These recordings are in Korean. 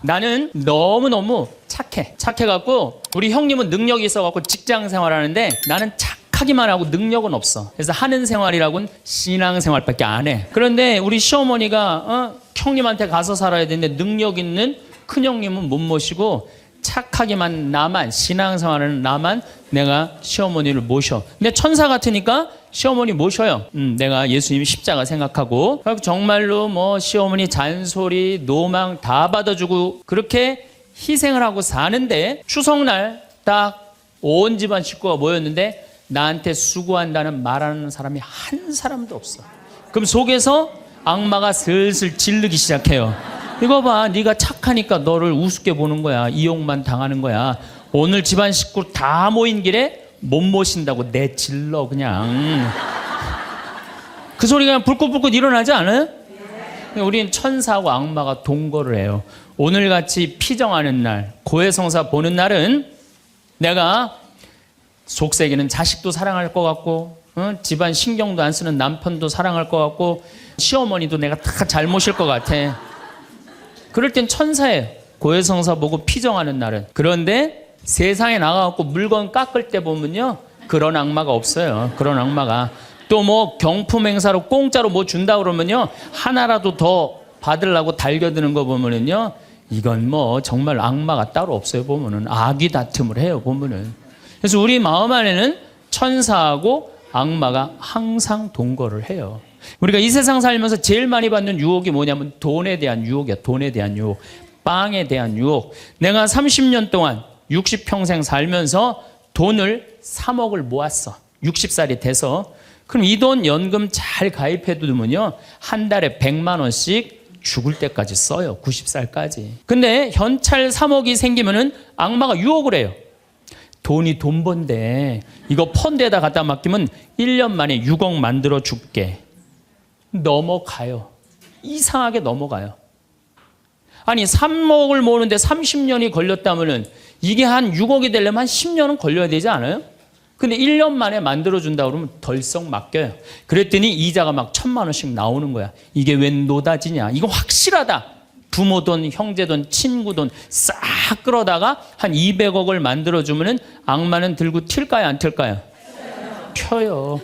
나는 너무너무 착해갖고 우리 형님은 능력이 있어갖고 직장 생활하는데 나는 착하기만 하고 능력은 없어. 그래서 하는 생활이라고는 신앙생활밖에 안 해. 그런데 우리 시어머니가 형님한테 가서 살아야 되는데 능력 있는 큰형님은 못 모시고 착하기만 나만, 신앙생활하는 나만 내가 시어머니를 모셔. 근데 천사 같으니까 시어머니 모셔요. 내가 예수님이 십자가 생각하고 정말로 뭐 시어머니 잔소리, 노망 다 받아주고 그렇게 희생을 하고 사는데 추석날 딱 온 집안 식구가 모였는데 나한테 수고한다는 말하는 사람이 한 사람도 없어. 그럼 속에서 악마가 슬슬 질르기 시작해요. 이거 봐, 네가 착하니까 너를 우습게 보는 거야. 이용만 당하는 거야. 오늘 집안 식구 다 모인 길에 못 모신다고 내질러 그냥. 그 소리가 그냥 불꽃불꽃 일어나지 않아요? 우리는 천사하고 악마가 동거를 해요. 오늘같이 피정하는 날, 고해성사 보는 날은 내가 속세기는 자식도 사랑할 것 같고 집안 신경도 안 쓰는 남편도 사랑할 것 같고 시어머니도 내가 다 잘 모실 것 같아. 그럴 땐 천사예요. 고해성사 보고 피정하는 날은. 그런데 세상에 나가갖고 물건 깎을 때 보면요, 그런 악마가 없어요. 그런 악마가. 또 뭐 경품 행사로 공짜로 뭐 준다 그러면요, 하나라도 더 받으려고 달겨드는 거 보면은요, 이건 뭐 정말 악마가 따로 없어요. 보면은 악이 다툼을 해요. 보면은. 그래서 우리 마음 안에는 천사하고 악마가 항상 동거를 해요. 우리가 이 세상 살면서 제일 많이 받는 유혹이 뭐냐면 돈에 대한 유혹이야. 돈에 대한 유혹, 빵에 대한 유혹. 내가 30년 동안 60평생 살면서 돈을 3억을 모았어. 60살이 돼서. 그럼 이 돈 연금 잘 가입해 두면요, 한 달에 100만 원씩 죽을 때까지 써요. 90살까지. 근데 현찰 3억이 생기면은 악마가 유혹을 해요. 돈이 돈 번데 이거 펀드에다 갖다 맡기면 1년 만에 6억 만들어 줄게. 넘어가요. 이상하게 넘어가요. 아니 3억을 모으는데 30년이 걸렸다면은 이게 한 6억이 되려면 한 10년은 걸려야 되지 않아요? 근데 1년 만에 만들어준다 그러면 덜썩 맡겨요. 그랬더니 이자가 막 1,000만 원씩 나오는 거야. 이게 웬 노다지냐. 이거 확실하다. 부모 돈, 형제 돈, 친구 돈 싹 끌어다가 한 200억을 만들어주면은 악마는 들고 튈까요, 안 튈까요? 튀어요.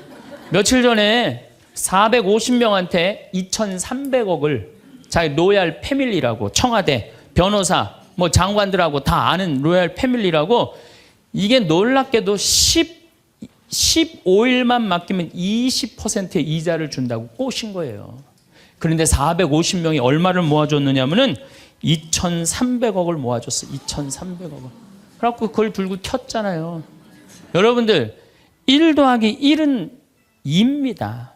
며칠 전에 450명한테 2,300억을 자기 로얄 패밀리라고, 청와대, 변호사, 뭐 장관들하고 다 아는 로얄 패밀리라고, 이게 놀랍게도 15일만 맡기면 20%의 이자를 준다고 꼬신 거예요. 그런데 450명이 얼마를 모아줬느냐면은 2,300억을 모아줬어. 2,300억을. 그래갖고 그걸 들고 튀었잖아요. 여러분들, 1 더하기 1은 2입니다.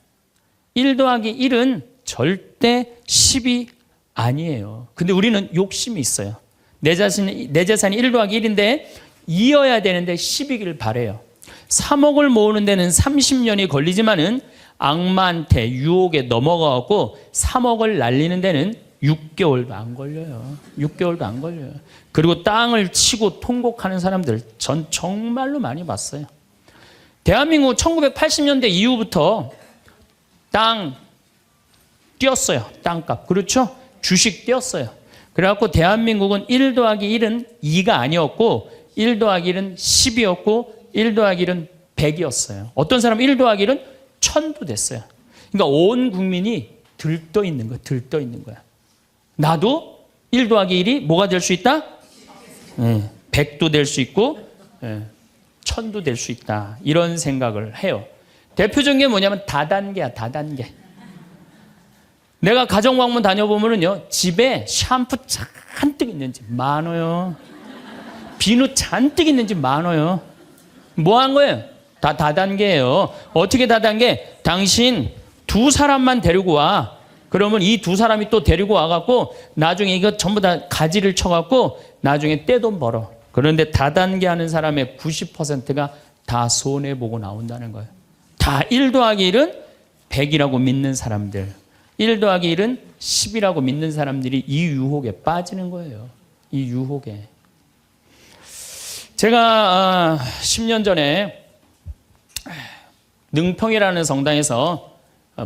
1 더하기 1은 절대 10이 아니에요. 근데 우리는 욕심이 있어요. 내 재산이 1 더하기 1인데 2여야 되는데 10이길 바래요. 3억을 모으는 데는 30년이 걸리지만은 악마한테 유혹에 넘어가고 3억을 날리는 데는 6개월도 안 걸려요. 6개월도 안 걸려요. 그리고 땅을 치고 통곡하는 사람들 전 정말로 많이 봤어요. 대한민국 1980년대 이후부터 땅 뛰었어요. 땅값. 그렇죠? 주식 뛰었어요. 그래갖고 대한민국은 1 더하기 1은 2가 아니었고 1 더하기 1은 10이었고 1 더하기 1은 100이었어요. 어떤 사람은 1 더하기 1은 1000도 됐어요. 그러니까 온 국민이 들떠 있는 거야. 들떠 있는 거야. 나도 1 더하기 1이 뭐가 될 수 있다? 100도 될 수 있고 1000도 될 수 있다. 이런 생각을 해요. 대표적인 게 뭐냐면 다단계야. 다단계. 내가 가정방문 다녀보면요, 집에 샴푸 잔뜩 있는 집 많아요. 비누 잔뜩 있는 집 많아요. 뭐 한 거예요? 다 다단계예요. 어떻게 다단계? 당신 2 사람만 데리고 와. 그러면 이 2 사람이 또 데리고 와갖고 나중에 이거 전부 다 가지를 쳐갖고 나중에 떼돈 벌어. 그런데 다단계 하는 사람의 90%가 다 손해보고 나온다는 거예요. 다 1 더하기 1은 100이라고 믿는 사람들, 1 더하기 1은 10이라고 믿는 사람들이 이 유혹에 빠지는 거예요. 이 유혹에. 제가 10년 전에 능평이라는 성당에서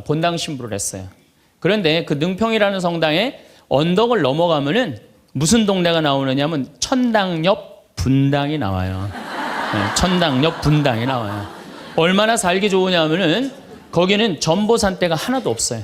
본당 신부를 했어요. 그런데 그 능평이라는 성당에 언덕을 넘어가면은 무슨 동네가 나오느냐면 천당 옆 분당이 나와요. 네, 천당 옆 분당이 나와요. 얼마나 살기 좋으냐면은 거기는 전보산대가 하나도 없어요.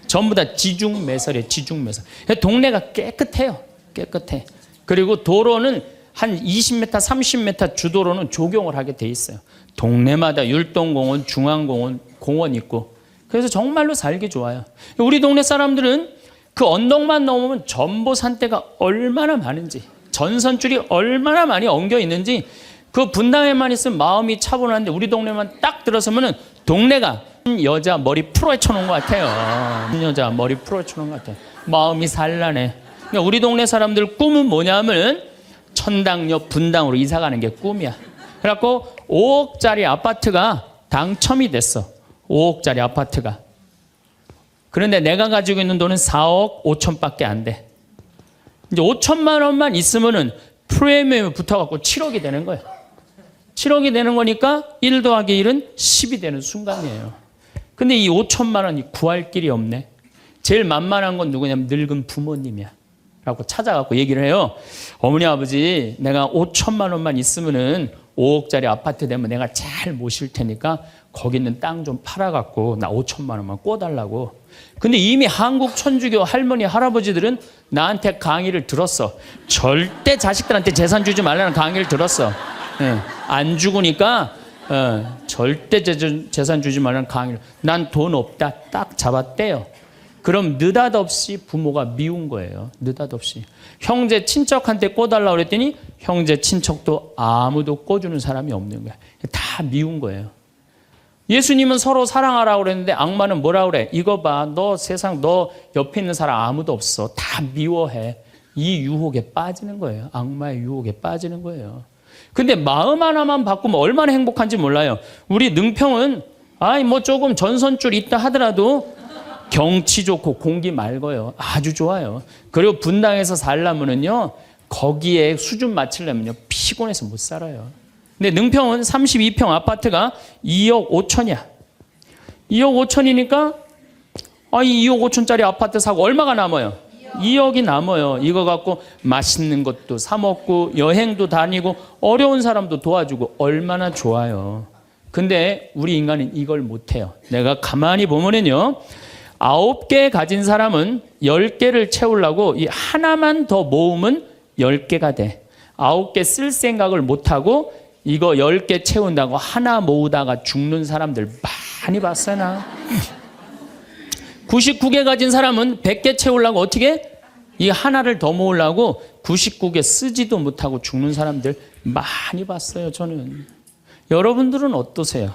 전부 다 지중매설이에요. 지중매설. 동네가 깨끗해요. 깨끗해. 그리고 도로는 한 20m, 30m 주도로는 조경을 하게 돼 있어요. 동네마다 율동공원, 중앙공원, 공원 있고. 그래서 정말로 살기 좋아요. 우리 동네 사람들은 그 언덕만 넘으면 전보산대가 얼마나 많은지, 전선줄이 얼마나 많이 엉겨 있는지, 그 분당에만 있으면 마음이 차분한데 우리 동네만 딱 들어서면은 동네가 여자 머리 풀어쳐 놓은 것 같아요. 여자 머리 풀어쳐 놓은 것 같아요. 마음이 산란해. 그러니까 우리 동네 사람들 꿈은 뭐냐면 천당역 분당으로 이사 가는 게 꿈이야. 그래갖고 5억짜리 아파트가 당첨이 됐어. 5억짜리 아파트가. 그런데 내가 가지고 있는 돈은 4억 5천밖에 안 돼. 이제 5천만 원만 있으면은 프리미엄이 붙어갖고 7억이 되는 거야. 7억이 되는 거니까 1 더하기 1은 10이 되는 순간이에요. 근데 이 5천만 원이 구할 길이 없네. 제일 만만한 건 누구냐면 늙은 부모님이야. 라고 찾아갖고 얘기를 해요. 어머니 아버지 내가 5천만 원만 있으면은 5억짜리 아파트 되면 내가 잘 모실 테니까 거기 있는 땅 좀 팔아갖고 나 5천만 원만 꿔달라고. 근데 이미 한국 천주교 할머니 할아버지들은 나한테 강의를 들었어. 절대 자식들한테 재산 주지 말라는 강의를 들었어. 안 죽으니까 절대 재산 주지 말라는 강의를. 난 돈 없다 딱 잡았대요. 그럼 느닷없이 부모가 미운 거예요. 느닷없이. 형제 친척한테 꿔달라고 그랬더니 형제 친척도 아무도 꿔주는 사람이 없는 거야. 다 미운 거예요. 예수님은 서로 사랑하라고 그랬는데 악마는 뭐라고 그래? 이거 봐. 너 세상 너 옆에 있는 사람 아무도 없어. 다 미워해. 이 유혹에 빠지는 거예요. 악마의 유혹에 빠지는 거예요. 근데 마음 하나만 바꾸면 얼마나 행복한지 몰라요. 우리 능평은 뭐 조금 전선줄 있다 하더라도 경치 좋고 공기 맑아요. 아주 좋아요. 그리고 분당에서 살려면은요, 거기에 수준 맞추려면요, 피곤해서 못 살아요. 근데 능평은 32평 아파트가 2억 5천이야. 2억 5천이니까, 이 2억 5천짜리 아파트 사고 얼마가 남아요? 2억이 남아요. 이거 갖고 맛있는 것도 사 먹고, 여행도 다니고, 어려운 사람도 도와주고, 얼마나 좋아요. 근데 우리 인간은 이걸 못해요. 내가 가만히 보면은요, 9개 가진 사람은 10개를 채우려고 이 하나만 더 모으면 10개가 돼. 9개 쓸 생각을 못하고 이거 10개 채운다고 하나 모으다가 죽는 사람들 많이 봤어요, 나. 99개 가진 사람은 100개 채우려고 어떻게? 이 하나를 더 모으려고 99개 쓰지도 못하고 죽는 사람들 많이 봤어요, 저는. 여러분들은 어떠세요?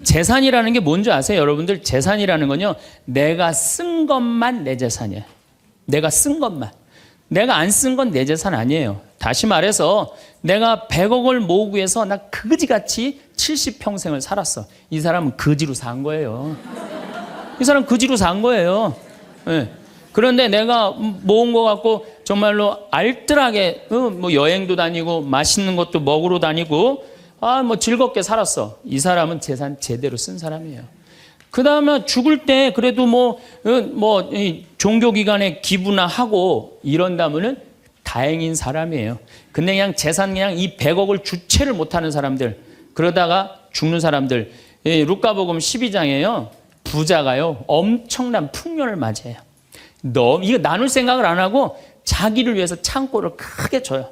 재산이라는 게 뭔지 아세요? 여러분들 재산이라는 건요, 내가 쓴 것만 내 재산이에요. 내가 쓴 것만. 내가 안 쓴 건 내 재산 아니에요. 다시 말해서 내가 100억을 모으기 위해서 나 그지같이 70평생을 살았어. 이 사람은 거지로 산 거예요. 이 사람 거지로 산 거예요. 네. 그런데 내가 모은 거 갖고 정말로 알뜰하게 뭐 여행도 다니고 맛있는 것도 먹으러 다니고 뭐 즐겁게 살았어. 이 사람은 재산 제대로 쓴 사람이에요. 그 다음에 죽을 때 그래도 종교기관에 기부나 하고 이런다면은 다행인 사람이에요. 근데 그냥 재산 그냥 이 100억을 주체를 못하는 사람들, 그러다가 죽는 사람들, 루카복음 12장에요. 부자가요, 엄청난 풍년을 맞이해요. 이거 나눌 생각을 안 하고 자기를 위해서 창고를 크게 줘요.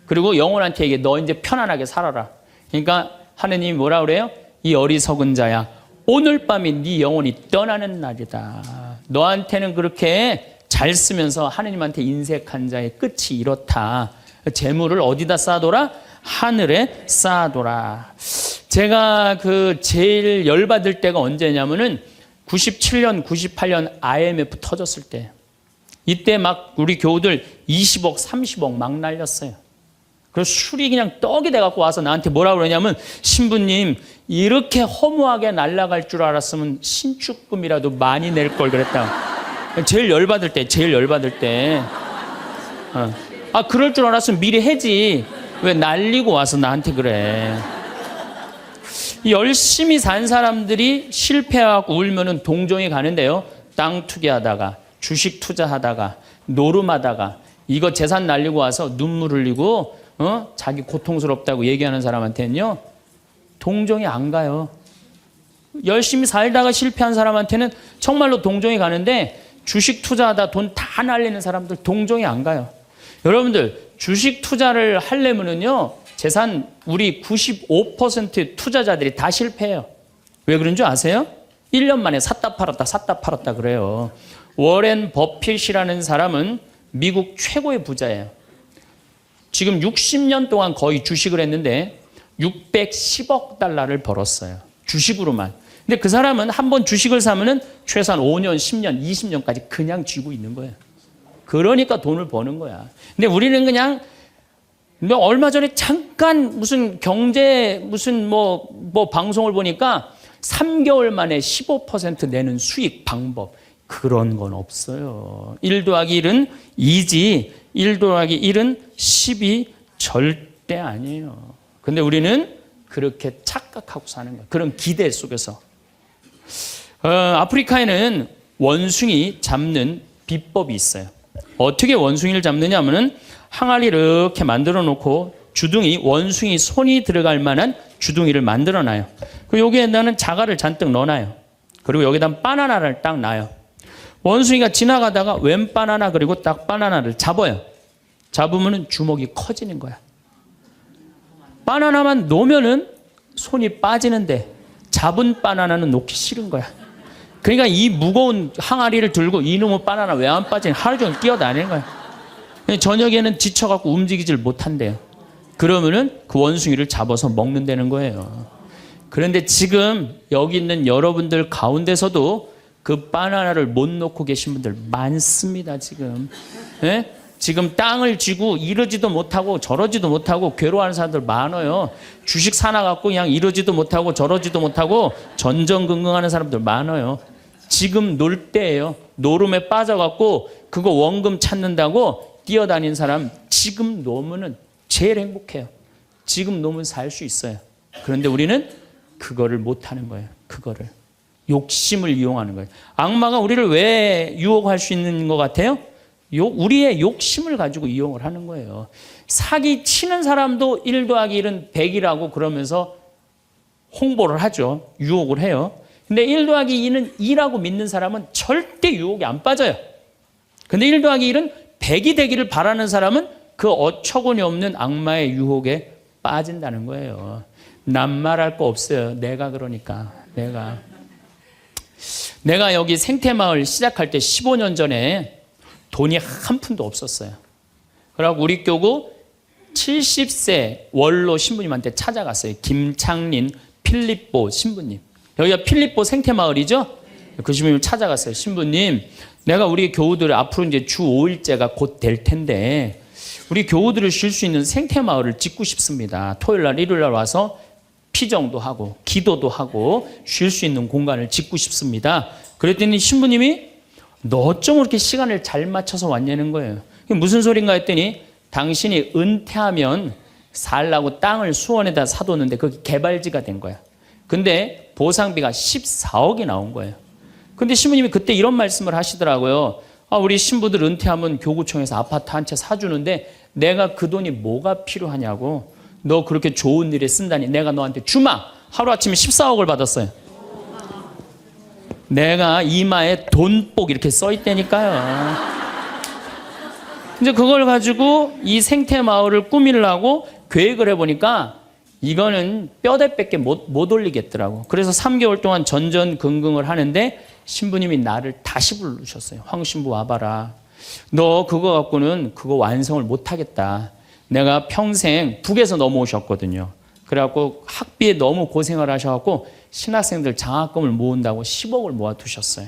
그리고 영혼한테 얘기해. 너 이제 편안하게 살아라. 그러니까 하느님이 뭐라 그래요? 이 어리석은 자야, 오늘 밤이 네 영혼이 떠나는 날이다. 너한테는 그렇게 잘 쓰면서 하느님한테 인색한 자의 끝이 이렇다. 재물을 어디다 쌓아둬라? 하늘에 쌓아둬라. 제가 제일 열받을 때가 언제냐면은 97년, 98년 IMF 터졌을 때. 이때 막 우리 교우들 20억, 30억 막 날렸어요. 그래서 술이 그냥 떡이 돼갖고 와서 나한테 뭐라 그러냐면, 신부님 이렇게 허무하게 날아갈 줄 알았으면 신축금이라도 많이 낼 걸 그랬다. 제일 열받을 때. 그럴 줄 알았으면 미리 해지. 왜 날리고 와서 나한테 그래. 열심히 산 사람들이 실패하고 울면은 동정이 가는데요. 땅 투기하다가, 주식 투자하다가, 노름하다가 이거 재산 날리고 와서 눈물 흘리고 자기 고통스럽다고 얘기하는 사람한테는요 동정이 안 가요. 열심히 살다가 실패한 사람한테는 정말로 동정이 가는데 주식 투자하다 돈 다 날리는 사람들 동정이 안 가요. 여러분들 주식 투자를 하려면은요 재산 우리 95% 투자자들이 다 실패해요. 왜 그런 줄 아세요? 1년 만에 샀다 팔았다 그래요. 워렌 버핏이라는 사람은 미국 최고의 부자예요. 지금 60년 동안 거의 주식을 했는데 610억 달러를 벌었어요. 주식으로만. 근데 그 사람은 한번 주식을 사면은 최소한 5년, 10년, 20년까지 그냥 쥐고 있는 거예요. 그러니까 돈을 버는 거야. 근데 우리는 그냥 얼마 전에 잠깐 무슨 경제 무슨 뭐 방송을 보니까 3개월 만에 15% 내는 수익 방법 그런 건 없어요. 1 더하기 1은 2지 1 더하기 1은 10이 절대 아니에요. 근데 우리는 그렇게 착각하고 사는 거예요. 그런 기대 속에서. 아프리카에는 원숭이 잡는 비법이 있어요. 어떻게 원숭이를 잡느냐 하면은 항아리 이렇게 만들어 놓고 주둥이 원숭이 손이 들어갈 만한 주둥이를 만들어 놔요. 그리고 여기에다는 자갈을 잔뜩 넣어 놔요. 그리고 여기다 바나나를 딱 놔요. 원숭이가 지나가다가 웬 바나나 그리고 딱 바나나를 잡아요. 잡으면은 주먹이 커지는 거야. 바나나만 놓으면은 손이 빠지는데 잡은 바나나는 놓기 싫은 거야. 그러니까 이 무거운 항아리를 들고 이놈의 바나나 왜 안 빠지냐 하루 종일 뛰어다니는 거야. 저녁에는 지쳐갖고 움직이질 못한대요. 그러면은 그 원숭이를 잡아서 먹는다는 거예요. 그런데 지금 여기 있는 여러분들 가운데서도 그 바나나를 못 놓고 계신 분들 많습니다. 지금. 네? 지금 땅을 쥐고 이러지도 못하고 저러지도 못하고 괴로워하는 사람들 많아요. 주식 사놔갖고 그냥 이러지도 못하고 저러지도 못하고 전전긍긍하는 사람들 많아요. 지금 놀 때예요. 노름에 빠져갖고 그거 원금 찾는다고 뛰어다니는 사람 지금 놓으면 제일 행복해요. 지금 놓으면 살 수 있어요. 그런데 우리는 그거를 못하는 거예요. 그거를. 욕심을 이용하는 거예요. 악마가 우리를 왜 유혹할 수 있는 것 같아요? 우리의 욕심을 가지고 이용을 하는 거예요. 사기 치는 사람도 1 더하기 1은 100이라고 그러면서 홍보를 하죠. 유혹을 해요. 근데 1 더하기 2는 2라고 믿는 사람은 절대 유혹이 안 빠져요. 근데 1 더하기 1은 100이 되기를 바라는 사람은 그 어처구니 없는 악마의 유혹에 빠진다는 거예요. 난 말할 거 없어요. 내가 그러니까. 내가 여기 생태마을 시작할 때 15년 전에 돈이 한 푼도 없었어요. 그래갖고 우리 교구 70세 원로 신부님한테 찾아갔어요. 김창린 필립보 신부님. 여기가 필립보 생태마을이죠? 그 신부님 찾아갔어요. 신부님, 내가 우리 교우들 앞으로 이제 주 5일째가 곧 될 텐데 우리 교우들을 쉴 수 있는 생태마을을 짓고 싶습니다. 토요일날 일요일날 와서 피정도 하고 기도도 하고 쉴 수 있는 공간을 짓고 싶습니다. 그랬더니 신부님이 너 어쩜 그렇게 시간을 잘 맞춰서 왔냐는 거예요. 무슨 소린가 했더니 당신이 은퇴하면 살라고 땅을 수원에다 사뒀는데 그게 개발지가 된 거야. 근데 보상비가 14억이 나온 거예요. 근데 신부님이 그때 이런 말씀을 하시더라고요. 우리 신부들 은퇴하면 교구청에서 아파트 한 채 사주는데 내가 그 돈이 뭐가 필요하냐고. 너 그렇게 좋은 일에 쓴다니 내가 너한테 주마. 하루아침에 14억을 받았어요. 내가 이마에 돈복 이렇게 써 있다니까요. 이제 그걸 가지고 이 생태마을을 꾸미려고 계획을 해보니까 이거는 뼈대밖에 못 올리겠더라고. 그래서 3개월 동안 전전긍긍을 하는데 신부님이 나를 다시 부르셨어요. 황 신부 와봐라. 너 그거 갖고는 그거 완성을 못하겠다. 내가 평생 북에서 넘어오셨거든요. 그래갖고 학비에 너무 고생을 하셔갖고 신학생들 장학금을 모은다고 10억을 모아두셨어요.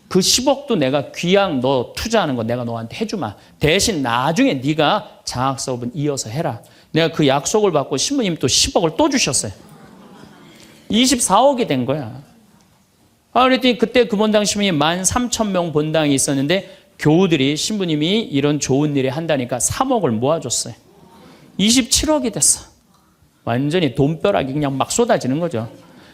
그 10억도 내가 귀양 너 투자하는 거 내가 너한테 해주마. 대신 나중에 네가 장학 사업은 이어서 해라. 내가 그 약속을 받고 신부님 또 10억을 또 주셨어요. 24억이 된 거야. 그랬더니 그때 그 본당 신부님 13,000명 본당이 있었는데 교우들이 신부님이 이런 좋은 일에 한다니까 3억을 모아줬어요. 27억이 됐어. 완전히 돈벼락이 그냥 막 쏟아지는 거죠.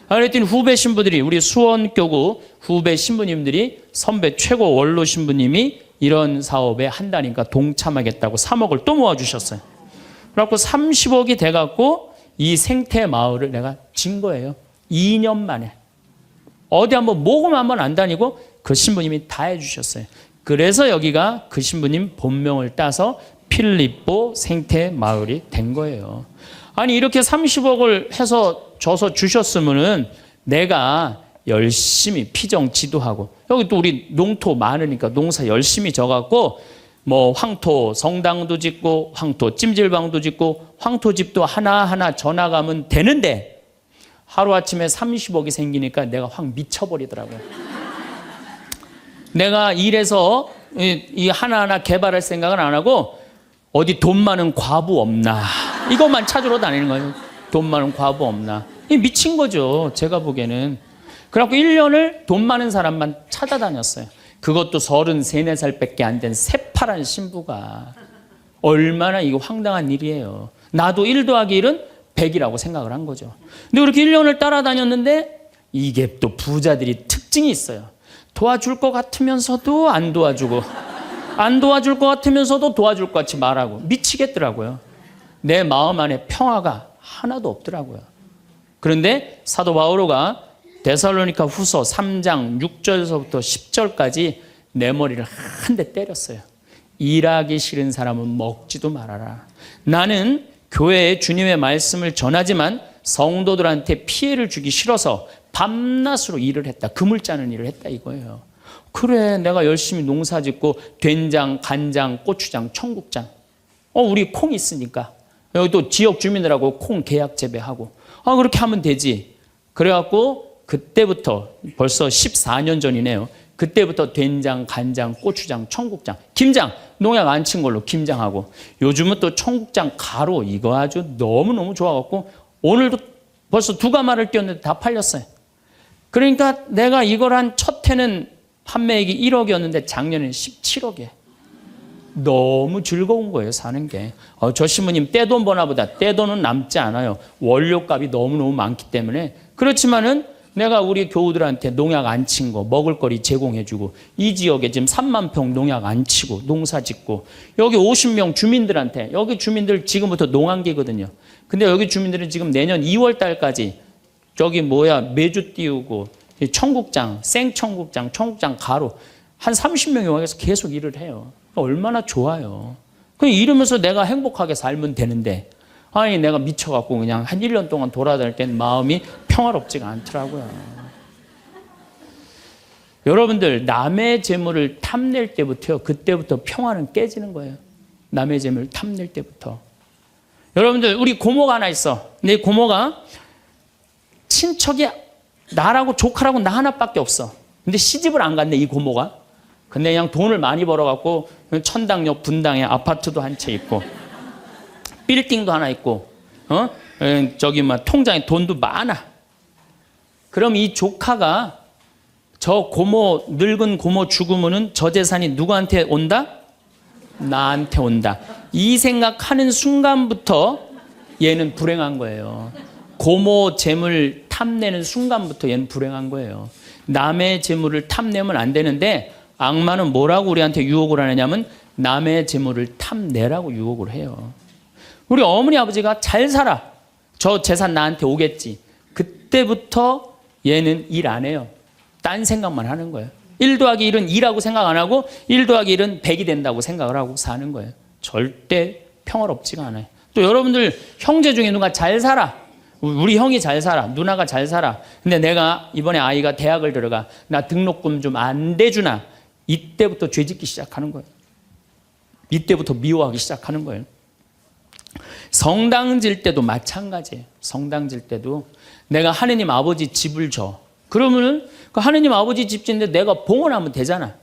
그랬더니 후배 신부들이 우리 수원교구 후배 신부님들이 선배 최고 원로 신부님이 이런 사업에 한다니까 동참하겠다고 3억을 또 모아주셨어요. 그래갖고 30억이 돼갖고 이 생태 마을을 내가 진 거예요. 2년 만에. 어디 한번 모금 한번 안 다니고 그 신부님이 다 해주셨어요. 그래서 여기가 그 신부님 본명을 따서 필리포 생태 마을이 된 거예요. 아니 이렇게 30억을 해서 줘서 주셨으면은 내가 열심히 피정 지도하고 여기 또 우리 농토 많으니까 농사 열심히 져갖고 뭐 황토 성당도 짓고 황토 찜질방도 짓고 황토집도 하나하나 져나가면 되는데 하루아침에 30억이 생기니까 내가 확 미쳐버리더라고요. 내가 일해서 이 하나하나 개발할 생각은 안 하고 어디 돈 많은 과부 없나 이것만 찾으러 다니는 거예요. 돈 많은 과부 없나. 이 미친 거죠. 제가 보기에는. 그래갖고 1년을 돈 많은 사람만 찾아다녔어요. 그것도 33, 4살밖에 안 된 새파란 신부가. 얼마나 이거 황당한 일이에요. 나도 1 더하기 1은 100이라고 생각을 한 거죠. 근데 그렇게 1년을 따라다녔는데 이게 또 부자들이 특징이 있어요. 도와줄 것 같으면서도 안 도와주고 안 도와줄 것 같으면서도 도와줄 것 같이 말하고 미치겠더라고요. 내 마음 안에 평화가 하나도 없더라고요. 그런데 사도 바오로가 데살로니가 후서 3장 6절서부터 10절까지 내 머리를 한 대 때렸어요. 일하기 싫은 사람은 먹지도 말아라. 나는 교회에 주님의 말씀을 전하지만 성도들한테 피해를 주기 싫어서 밤낮으로 일을 했다. 금을 짜는 일을 했다 이거예요. 그래 내가 열심히 농사 짓고 된장, 간장, 고추장, 청국장 우리 콩 있으니까 여기 또 지역 주민들하고 콩 계약 재배하고 그렇게 하면 되지. 그래갖고 그때부터 벌써 14년 전이네요. 그때부터 된장, 간장, 고추장, 청국장, 김장 농약 안 친 걸로 김장하고 요즘은 또 청국장 가루 이거 아주 너무너무 좋아갖고 오늘도 벌써 2가마를 띄웠는데 다 팔렸어요. 그러니까 내가 이걸 한 첫 해는 판매액이 1억이었는데 작년에는 17억이에요. 너무 즐거운 거예요 사는 게. 저 신부님 떼돈 버나 보다. 떼돈은 남지 않아요. 원료값이 너무너무 많기 때문에. 그렇지만은 내가 우리 교우들한테 농약 안 친 거 먹을거리 제공해주고 이 지역에 지금 3만 평 농약 안 치고 농사 짓고 여기 50명 주민들한테 여기 주민들 지금부터 농한기거든요. 근데 여기 주민들은 지금 내년 2월 달까지 저기 메주 띄우고 청국장, 생청국장, 청국장 가루 한 30명이 와서 계속 일을 해요. 얼마나 좋아요. 그냥 이러면서 내가 행복하게 살면 되는데 아니 내가 미쳐갖고 그냥 한 1년 동안 돌아다닐 땐 마음이 평화롭지가 않더라고요. 여러분들 남의 재물을 탐낼 때부터요. 그때부터 평화는 깨지는 거예요. 남의 재물을 탐낼 때부터. 여러분들 우리 고모가 하나 있어. 내 고모가 친척이 나라고 조카라고 나 하나밖에 없어. 근데 시집을 안 갔네 이 고모가. 근데 그냥 돈을 많이 벌어갖고 천당역 분당에 아파트도 한 채 있고 빌딩도 하나 있고 저기 통장에 돈도 많아. 그럼 이 조카가 저 고모 늙은 고모 죽으면은 저 재산이 누구한테 온다? 나한테 온다. 이 생각하는 순간부터 얘는 불행한 거예요. 고모 재물 탐내는 순간부터 얘는 불행한 거예요. 남의 재물을 탐내면 안 되는데 악마는 뭐라고 우리한테 유혹을 하느냐면 남의 재물을 탐내라고 유혹을 해요. 우리 어머니 아버지가 잘 살아. 저 재산 나한테 오겠지. 그때부터 얘는 일 안 해요. 딴 생각만 하는 거예요. 1 더하기 1은 2라고 생각 안 하고 1 더하기 1은 100이 된다고 생각을 하고 사는 거예요. 절대 평화롭지가 않아요. 또 여러분들 형제 중에 누가 잘 살아. 우리 형이 잘 살아. 누나가 잘 살아. 근데 내가 이번에 아이가 대학을 들어가. 나 등록금 좀 안 대주나. 이때부터 죄짓기 시작하는 거예요. 이때부터 미워하기 시작하는 거예요. 성당 질 때도 마찬가지예요. 성당 질 때도 내가 하느님 아버지 집을 줘. 그러면은 그 하느님 아버지 집 짓는데 내가 봉헌하면 되잖아.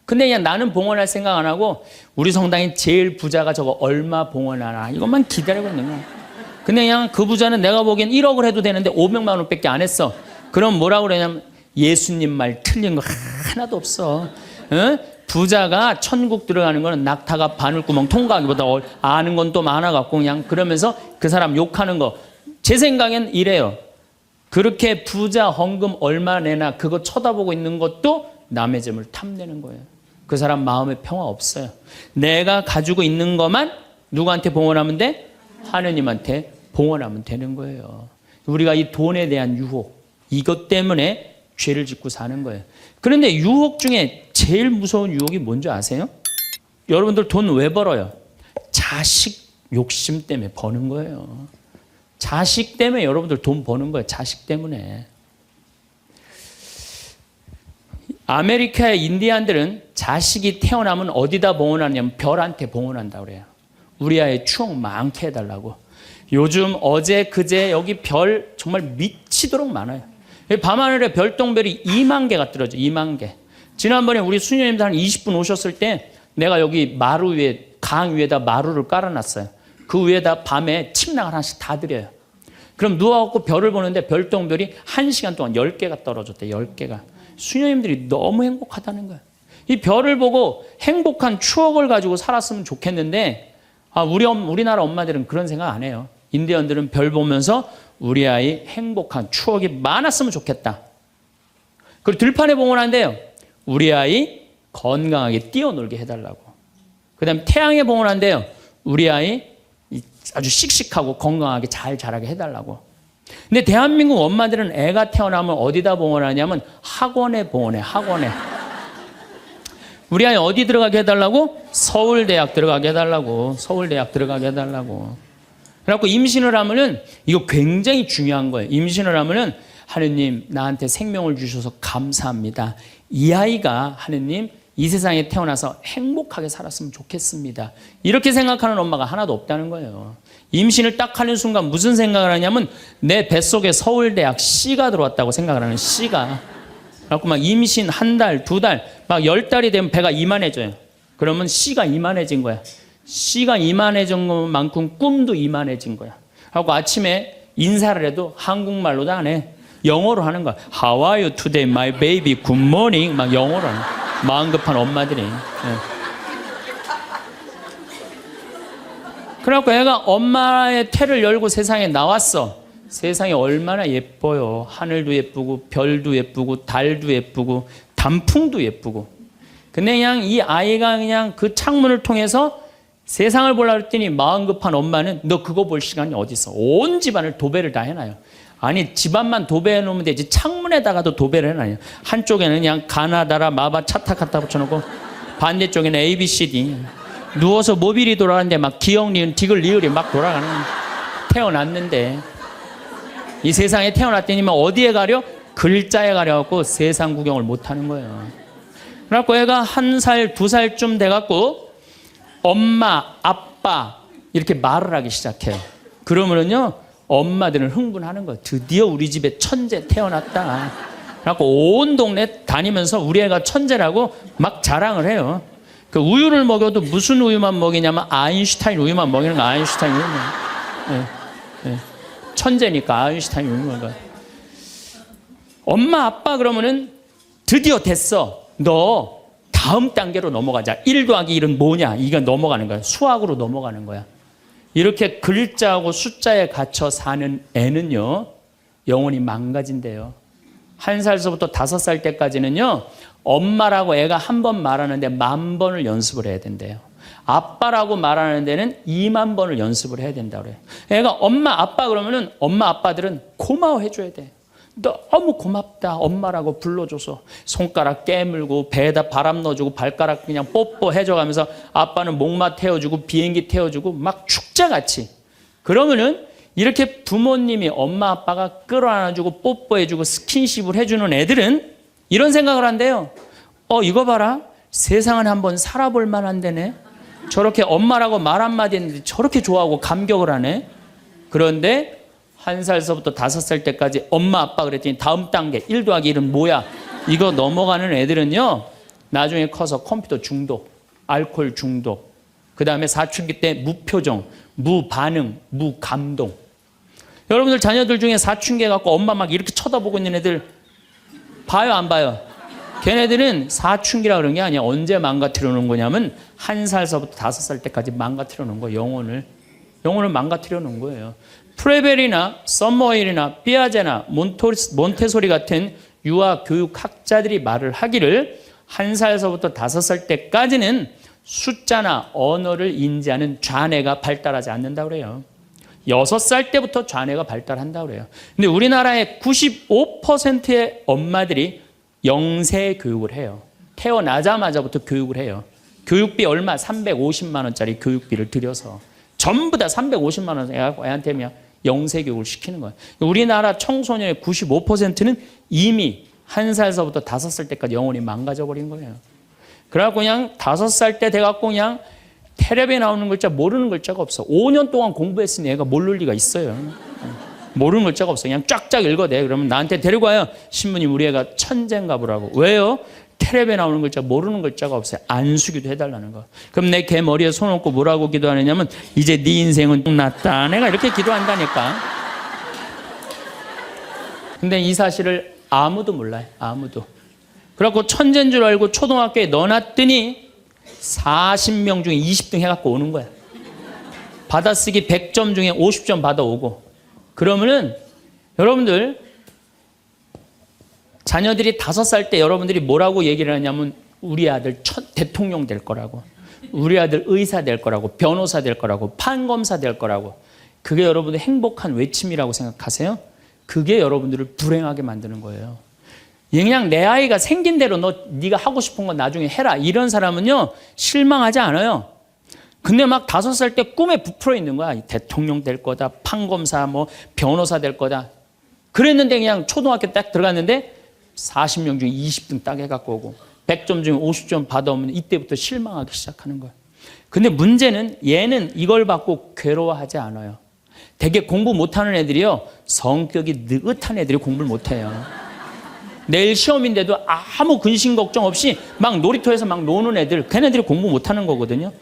근데 그냥 나는 봉헌할 생각 안 하고 우리 성당이 제일 부자가 저거 얼마 봉헌하나 이것만 기다리고 있는 거야. 근데 그냥 그 부자는 내가 보기엔 1억을 해도 되는데 500만 원밖에 안 했어. 그럼 뭐라고 그러냐면 예수님 말 틀린 거 하나도 없어. 부자가 천국 들어가는 거는 낙타가 바늘구멍 통과하기보다 아는 건 또 많아갖고 그냥 그러면서 그 사람 욕하는 거. 제 생각엔 이래요. 그렇게 부자 헌금 얼마 내나 그거 쳐다보고 있는 것도 남의 재물 탐내는 거예요. 그 사람 마음에 평화 없어요. 내가 가지고 있는 것만 누구한테 봉헌하면 돼? 하느님한테 봉헌하면 되는 거예요. 우리가 이 돈에 대한 유혹, 이것 때문에 죄를 짓고 사는 거예요. 그런데 유혹 중에 제일 무서운 유혹이 뭔지 아세요? 여러분들 돈 왜 벌어요? 자식 욕심 때문에 버는 거예요. 자식 때문에 여러분들 돈 버는 거예요. 자식 때문에. 아메리카의 인디안들은 자식이 태어나면 어디다 봉헌하냐면 별한테 봉헌한다고 그래요. 우리 아이 추억 많게 해달라고. 요즘 어제 그제 여기 별 정말 미치도록 많아요. 밤하늘에 별똥별이 2만 개가 떨어져. 2만 개. 지난번에 우리 수녀님들 한 20분 오셨을 때 내가 여기 마루 위에, 강 위에다 마루를 깔아놨어요. 그 위에다 밤에 침낭 하나씩 다 드려요. 그럼 누워갖고 별을 보는데 별똥별이 1시간 동안 10개가 떨어졌대. 10개가. 수녀님들이 너무 행복하다는 거예요. 이 별을 보고 행복한 추억을 가지고 살았으면 좋겠는데 우리나라 엄마들은 그런 생각 안 해요. 인디언들은 별 보면서 우리 아이 행복한 추억이 많았으면 좋겠다. 그리고 들판에 봉헌한대요. 우리 아이 건강하게 뛰어놀게 해달라고. 그 다음에 태양에 봉헌한대요. 우리 아이 아주 씩씩하고 건강하게 잘 자라게 해달라고. 근데 대한민국 엄마들은 애가 태어나면 어디다 봉헌하냐면 학원에 봉헌해. 학원에. 우리 아이 어디 들어가게 해달라고? 서울대학 들어가게 해달라고. 서울대학 들어가게 해달라고. 그래갖고 임신을 하면은 이거 굉장히 중요한 거예요. 임신을 하면은 하느님 나한테 생명을 주셔서 감사합니다. 이 아이가 하느님 이 세상에 태어나서 행복하게 살았으면 좋겠습니다. 이렇게 생각하는 엄마가 하나도 없다는 거예요. 임신을 딱 하는 순간 무슨 생각을 하냐면 내 뱃속에 서울대학 C가 들어왔다고 생각을 하는 C가. 그래갖고 막 임신 한 달, 두 달, 막 10달이 되면 배가 이만해져요. 그러면 C가 이만해진 거야. C가 이만해진 것만큼 꿈도 이만해진 거야. 하고 아침에 인사를 해도 한국말로도 안 해. 영어로 하는 거야. How are you today, my baby? Good morning. 막 영어로 하는 거야. 마음 급한 엄마들이. 그래갖고 애가 엄마의 태를 열고 세상에 나왔어. 세상이 얼마나 예뻐요. 하늘도 예쁘고 별도 예쁘고 달도 예쁘고 단풍도 예쁘고. 근데 그냥 이 아이가 그냥 그 창문을 통해서 세상을 보려고 했더니 마음 급한 엄마는 너 그거 볼 시간이 어디 있어. 온 집안을 도배를 다 해놔요. 아니 집안만 도배해 놓으면 되지 창문에다가도 도배를 해놔요. 한쪽에는 그냥 가나다라 마바 차타카타 붙여놓고 반대쪽에는 ABCD. 누워서 모빌이 돌아가는데 막 기억 니은 디귿 리을이 막 돌아가는. 태어났는데 이 세상에 태어났더니만 어디에 가려? 글자에 가려갖고 세상 구경을 못하는 거예요. 그래갖고 애가 1살, 2살쯤 돼갖고 엄마, 아빠 이렇게 말을 하기 시작해요. 그러면은요 엄마들은 흥분하는 거예요. 드디어 우리 집에 천재 태어났다. 그래갖고 온 동네 다니면서 우리 애가 천재라고 막 자랑을 해요. 그 우유를 먹여도 무슨 우유만 먹이냐면 아인슈타인 우유만 먹이는 거. 아인슈타인 우유만. 천재니까 아인슈타인 우유만 먹어요. 엄마 아빠 그러면은 드디어 됐어. 너 다음 단계로 넘어가자. 1 더하기 1은 뭐냐? 이거 넘어가는 거야. 수학으로 넘어가는 거야. 이렇게 글자하고 숫자에 갇혀 사는 애는요 영혼이 망가진대요. 1살서부터 5살 때까지는요 엄마라고 애가 한 번 말하는데 10,000번을 연습을 해야 된대요. 아빠라고 말하는 데는 20,000번을 연습을 해야 된다고 그래요. 애가 엄마 아빠 그러면은 엄마 아빠들은 고마워해 줘야 돼. 너무 고맙다 엄마라고 불러줘서. 손가락 깨물고 배에다 바람 넣어주고 발가락 그냥 뽀뽀해줘가면서 아빠는 목마 태워주고 비행기 태워주고 막 축제같이. 그러면은 이렇게 부모님이 엄마 아빠가 끌어안아주고 뽀뽀해주고 스킨십을 해주는 애들은 이런 생각을 한대요. 이거 봐라. 세상은 한번 살아볼 만한 데네. 저렇게 엄마라고 말 한마디 했는데 저렇게 좋아하고 감격을 하네. 그런데 1살서부터 5살 때까지 엄마 아빠 그랬더니 다음 단계 1 더하기 1은 뭐야? 이거 넘어가는 애들은요 나중에 커서 컴퓨터 중독, 알코올 중독, 그 다음에 사춘기 때 무표정, 무반응, 무감동. 여러분들 자녀들 중에 사춘기 갖고 엄마 막 이렇게 쳐다보고 있는 애들 봐요 안 봐요? 걔네들은 사춘기라 그런 게 아니야. 언제 망가뜨려 놓은 거냐면 1살서부터 5살 때까지 망가뜨려 놓은 거예요. 영혼을 망가뜨려 놓은 거예요. 프레벨이나 썸머힐이나 삐아제나 몬테소리 같은 유아 교육학자들이 말을 하기를 1살서부터 5살 때까지는 숫자나 언어를 인지하는 좌뇌가 발달하지 않는다고 그래요. 6살 때부터 좌뇌가 발달한다고 그래요. 근데 우리나라의 95%의 엄마들이 영세 교육을 해요. 태어나자마자부터 교육을 해요. 교육비 얼마? 350만 원짜리 교육비를 들여서 전부 다 350만 원 애한테 그냥 영세 교육을 시키는 거예요. 우리나라 청소년의 95%는 이미 1살서부터 5살 때까지 영혼이 망가져 버린 거예요. 그래갖고 그냥 5살 때 돼갖고 그냥 텔레비에 나오는 글자 모르는 글자가 없어. 5년 동안 공부했으니 애가 모를 리가 있어요. 모르는 글자가 없어. 그냥 쫙쫙 읽어대. 그러면 나한테 데리고 와요. 신부님 우리 애가 천재인가 보라고. 왜요? 텔레비에 나오는 글자 모르는 글자가 없어요. 안수기도 해달라는 거. 그럼 내 개 머리에 손 얹고 뭐라고 기도하느냐면 이제 네 인생은 끝났다. 내가 이렇게 기도한다니까. 근데 이 사실을 아무도 몰라요. 아무도. 그래갖고 천재인 줄 알고 초등학교에 넣어놨더니 40명 중에 20등 해갖고 오는 거야. 받아쓰기 100점 중에 50점 받아오고. 그러면은 여러분들 자녀들이 5살 때 여러분들이 뭐라고 얘기를 하냐면 우리 아들 대통령 될 거라고, 우리 아들 의사 될 거라고, 변호사 될 거라고, 판검사 될 거라고. 그게 여러분들 행복한 외침이라고 생각하세요? 그게 여러분들을 불행하게 만드는 거예요. 그냥 내 아이가 생긴 대로 네가 하고 싶은 건 나중에 해라. 이런 사람은요 실망하지 않아요. 근데 막 5살 때 꿈에 부풀어 있는 거야. 대통령 될 거다, 판검사, 뭐 변호사 될 거다. 그랬는데 그냥 초등학교 딱 들어갔는데 40명 중에 20등 딱 해갖고 오고 100점 중에 50점 받아오면 이때부터 실망하기 시작하는 거야. 근데 문제는 얘는 이걸 받고 괴로워하지 않아요. 되게 공부 못하는 애들이요 성격이 느긋한 애들이 공부를 못해요. 내일 시험인데도 아무 근심 걱정 없이 막 놀이터에서 막 노는 애들, 걔네들이 공부 못하는 거거든요.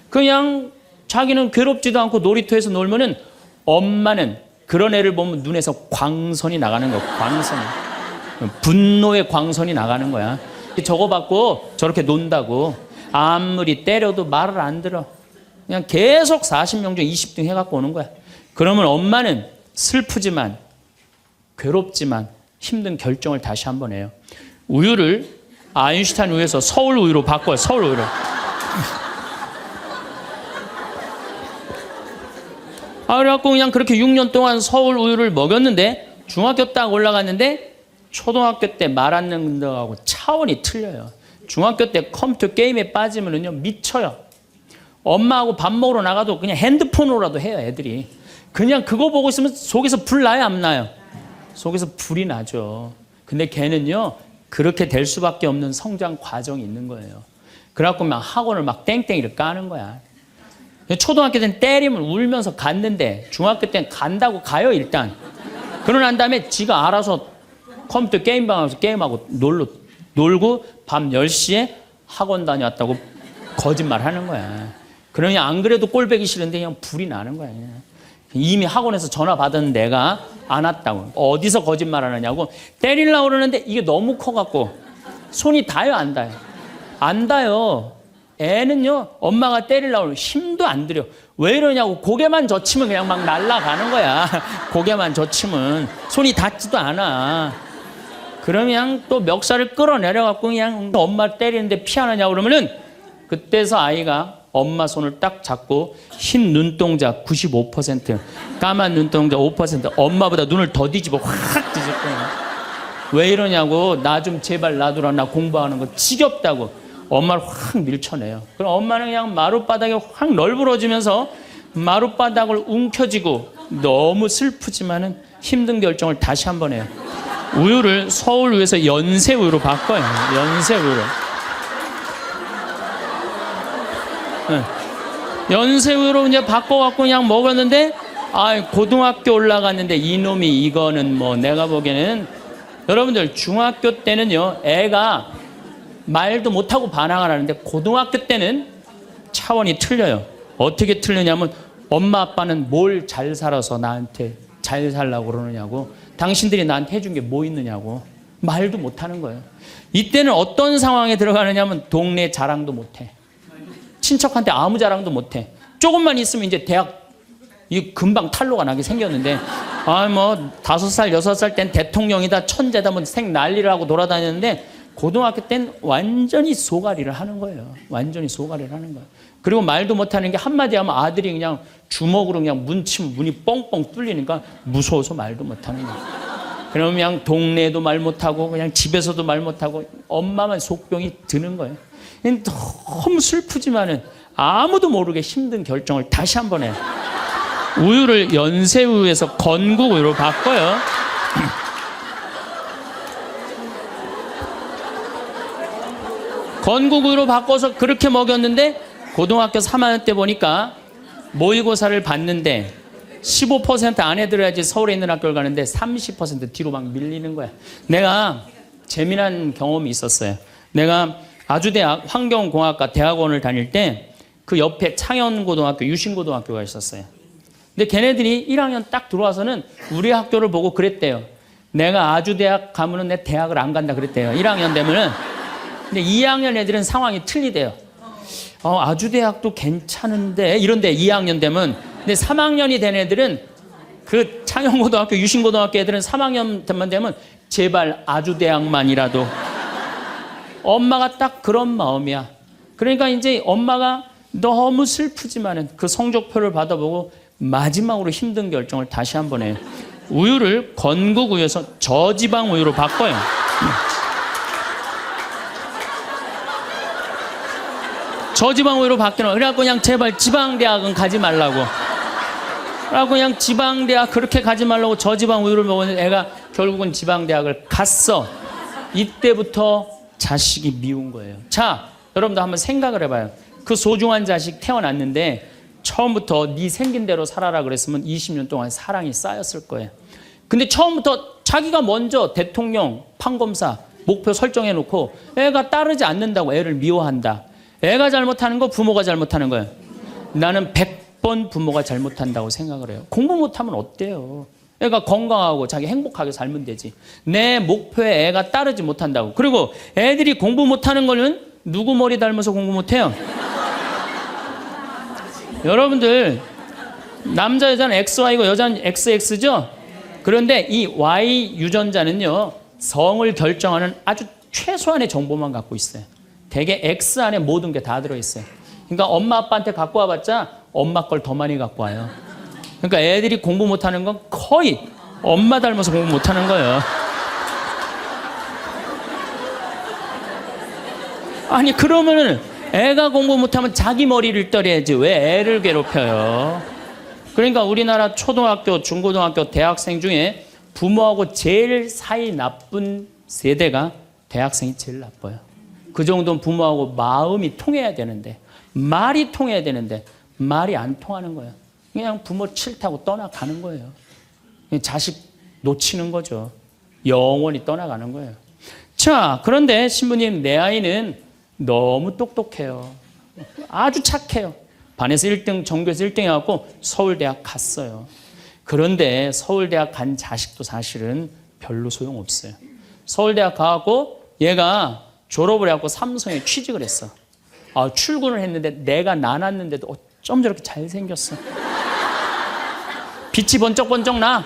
그냥 자기는 괴롭지도 않고 놀이터에서 놀면은 엄마는 그런 애를 보면 눈에서 광선이 나가는 거야. 광선이. 분노의 광선이 나가는 거야. 저거 받고 저렇게 논다고 아무리 때려도 말을 안 들어. 그냥 계속 40명 중에 20등 해갖고 오는 거야. 그러면 엄마는 슬프지만 괴롭지만 힘든 결정을 다시 한번 해요. 우유를 아인슈타인 우유에서 서울 우유로 바꿔요. 서울 우유로. 그래갖고 그냥 그렇게 6년 동안 서울 우유를 먹였는데 중학교 딱 올라갔는데 초등학교 때 말 안 듣는 거하고 차원이 틀려요. 중학교 때 컴퓨터 게임에 빠지면은요 미쳐요. 엄마하고 밥 먹으러 나가도 그냥 핸드폰으로라도 해요. 애들이 그냥 그거 보고 있으면 속에서 불 나요 안 나요? 속에서 불이 나죠. 근데 걔는요 그렇게 될 수밖에 없는 성장 과정이 있는 거예요. 그래갖고 막 학원을 막 땡땡이를 까는 거야. 초등학교 때는 때리면 울면서 갔는데 중학교 때는 간다고 가요 일단. 그러고 난 다음에 지가 알아서 컴퓨터 게임방 가서 게임하고 놀고 밤 10시에 학원 다녀왔다고 거짓말 하는 거야. 그러니 안 그래도 꼴보기 싫은데 그냥 불이 나는 거야. 그냥. 이미 학원에서 전화 받은 내가 안 왔다고. 어디서 거짓말 하느냐고. 때리려고 그러는데 이게 너무 커갖고 손이 닿아요 안 닿아요? 안 닿아요. 애는요 엄마가 때리려고 하면 힘도 안 들여. 왜 이러냐고. 고개만 젖히면 그냥 막 날아가는 거야. 고개만 젖히면 손이 닿지도 않아. 그러면 또 멱살을 끌어내려갖고 그냥 엄마 때리는데 피하느냐고 그러면은 그때서 아이가 엄마 손을 딱 잡고 흰 눈동자 95%, 까만 눈동자 5%, 엄마보다 눈을 더 뒤집어 확 뒤질 거예요. 왜 이러냐고. 나 좀 제발 놔두라. 나 공부하는 거 지겹다고. 엄마를 확 밀쳐내요. 그럼 엄마는 그냥 마룻바닥에 확 널브러지면서 마룻바닥을 움켜쥐고 너무 슬프지만은 힘든 결정을 다시 한번 해요. 우유를 서울 우유에서 연세 우유로 바꿔요. 연세 우유로. 네. 연세 우유로 이제 바꿔갖고 그냥 먹었는데 고등학교 올라갔는데 이놈이 이거는 뭐 내가 보기에는 여러분들 중학교 때는요 애가 말도 못하고 반항을 하는데 고등학교 때는 차원이 틀려요. 어떻게 틀리냐면 엄마 아빠는 뭘 잘 살아서 나한테 잘 살라고 그러느냐고. 당신들이 나한테 해준 게 뭐 있느냐고. 말도 못하는 거예요. 이때는 어떤 상황에 들어가느냐면 동네 자랑도 못해. 친척한테 아무 자랑도 못해. 조금만 있으면 이제 대학 금방 탈로가 나게 생겼는데 뭐 5살 6살 땐 대통령이다 천재다 뭐 생 난리를 하고 돌아다녔는데 고등학교 땐 완전히 소가리를 하는 거예요. 완전히 소가리를 하는 거예요. 그리고 말도 못하는 게 한마디 하면 아들이 그냥 주먹으로 그냥 문치면 문이 뻥뻥 뚫리니까 무서워서 말도 못하는 거예요. 그러면 그냥 동네에도 말 못하고 그냥 집에서도 말 못하고 엄마만 속병이 드는 거예요. 너무 슬프지만은 아무도 모르게 힘든 결정을 다시 한번 해요. 우유를 연세우유에서 건국우유로 바꿔요. 건국우유로 바꿔서 그렇게 먹였는데 고등학교 3학년 때 보니까 모의고사를 봤는데 15% 안에 들어야지 서울에 있는 학교를 가는데 30% 뒤로 막 밀리는 거야. 내가 재미난 경험이 있었어요. 내가 아주대학 환경공학과 대학원을 다닐 때 그 옆에 창현고등학교, 유신고등학교가 있었어요. 근데 걔네들이 1학년 딱 들어와서는 우리 학교를 보고 그랬대요. 내가 아주대학 가면은 내 대학을 안 간다 그랬대요. 1학년 되면은. 근데 2학년 애들은 상황이 틀리대요. 아주대학도 괜찮은데 이런데 2학년 되면. 근데 3학년이 된 애들은 그 창현고등학교, 유신고등학교 애들은 3학년만 되면 제발 아주대학만이라도. 엄마가 딱 그런 마음이야. 그러니까 이제 엄마가 너무 슬프지만은 그 성적표를 받아보고 마지막으로 힘든 결정을 다시 한번 해요. 우유를 건국우유에서 저지방 우유로 바꿔요. 저지방 우유로 바뀌는. 그래갖고 그냥 제발 지방대학은 가지 말라고. 그래갖고 그냥 지방대학 그렇게 가지 말라고 저지방 우유를 먹었는데 애가 결국은 지방대학을 갔어. 이때부터 자식이 미운 거예요. 자, 여러분도 한번 생각을 해봐요. 그 소중한 자식 태어났는데 처음부터 네 생긴 대로 살아라 그랬으면 20년 동안 사랑이 쌓였을 거예요. 근데 처음부터 자기가 먼저 대통령, 판검사 목표 설정해놓고 애가 따르지 않는다고 애를 미워한다. 애가 잘못하는 거 부모가 잘못하는 거예요. 나는 100번 부모가 잘못한다고 생각을 해요. 공부 못하면 어때요? 애가 건강하고 자기 행복하게 살면 되지. 내 목표에 애가 따르지 못한다고. 그리고 애들이 공부 못하는 거는 누구 머리 닮아서 공부 못해요? 여러분들 남자 여자는 XY고 여자는 XX죠? 그런데 이 Y 유전자는요 성을 결정하는 아주 최소한의 정보만 갖고 있어요. 대개 X 안에 모든 게 다 들어있어요. 그러니까 엄마 아빠한테 갖고 와봤자 엄마 걸 더 많이 갖고 와요. 그러니까 애들이 공부 못하는 건 거의 엄마 닮아서 공부 못하는 거예요. 아니 그러면은 애가 공부 못하면 자기 머리를 떨어야지 왜 애를 괴롭혀요? 그러니까 우리나라 초등학교, 중고등학교, 대학생 중에 부모하고 제일 사이 나쁜 세대가 대학생이 제일 나빠요. 그 정도는 부모하고 마음이 통해야 되는데 말이 통해야 되는데 말이 안 통하는 거예요. 그냥 부모 싫다고 떠나가는 거예요. 자식 놓치는 거죠. 영원히 떠나가는 거예요. 자, 그런데 신부님 내 아이는 너무 똑똑해요. 아주 착해요. 반에서 1등, 전교에서 1등 해갖고 서울대학 갔어요. 그런데 서울대학 간 자식도 사실은 별로 소용없어요. 서울대학 가갖고 얘가 졸업을 해갖고 삼성에 취직을 했어. 출근을 했는데 내가 나눴는데도 어쩜 저렇게 잘생겼어. 빛이 번쩍번쩍 나.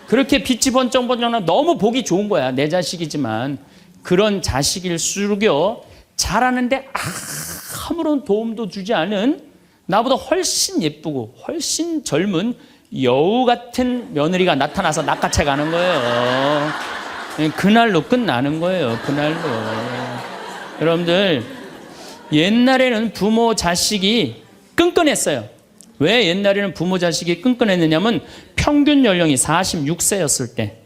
그렇게 빛이 번쩍번쩍 나. 너무 보기 좋은 거야. 내 자식이지만. 그런 자식일수록요 잘하는데 아무런 도움도 주지 않은 나보다 훨씬 예쁘고 훨씬 젊은 여우 같은 며느리가 나타나서 낚아채 가는 거예요. 그날로 끝나는 거예요. 그날로. 여러분들 옛날에는 부모 자식이 끈끈했어요. 왜 옛날에는 부모 자식이 끈끈했느냐면 평균 연령이 46세였을 때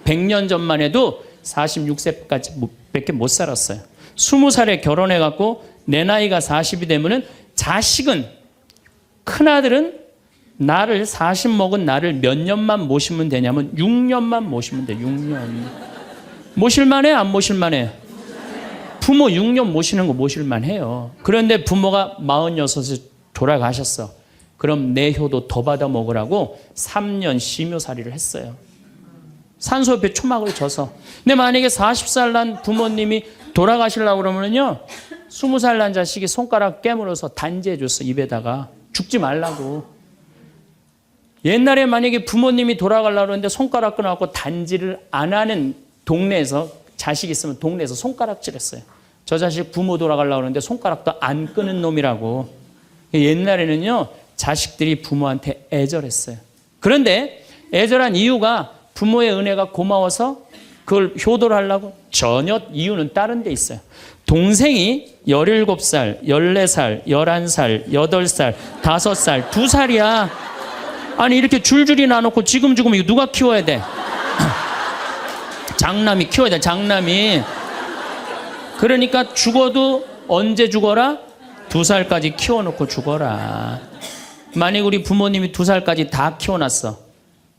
100년 전만 해도 46세까지 못 살았어요. 20살에 결혼해갖고 내 나이가 40이 되면은 자식은 큰아들은 나를 40 먹은 나를 몇 년만 모시면 되냐면 6년만 모시면 돼. 6년. 모실만해? 안 모실만해? 부모 6년 모시는 거 모실만해요. 그런데 부모가 46에 돌아가셨어. 그럼 내 효도 더 받아 먹으라고 3년 심효살이를 했어요. 산소협회 초막을 져서. 근데 만약에 40살 난 부모님이 돌아가시려고 그러면요 20살 난 자식이 손가락 깨물어서 단지해 줬어. 입에다가. 죽지 말라고. 옛날에 만약에 부모님이 돌아가려고 그러는데 손가락 끊어갖고 단지를 안 하는 동네에서 자식 있으면 동네에서 손가락질했어요. 저 자식 부모 돌아가려고 하는데 손가락도 안 끄는 놈이라고. 옛날에는요, 자식들이 부모한테 애절했어요. 그런데 애절한 이유가 부모의 은혜가 고마워서 그걸 효도를 하려고? 전혀 이유는 다른 데 있어요. 동생이 17살, 14살, 11살, 8살, 5살, 2살이야. 아니 이렇게 줄줄이 나눠놓고 지금 이거 누가 키워야 돼? 장남이 키워야 돼, 장남이. 그러니까 죽어도 언제 죽어라? 2살까지 키워놓고 죽어라. 만약 우리 부모님이 2살까지 다 키워놨어.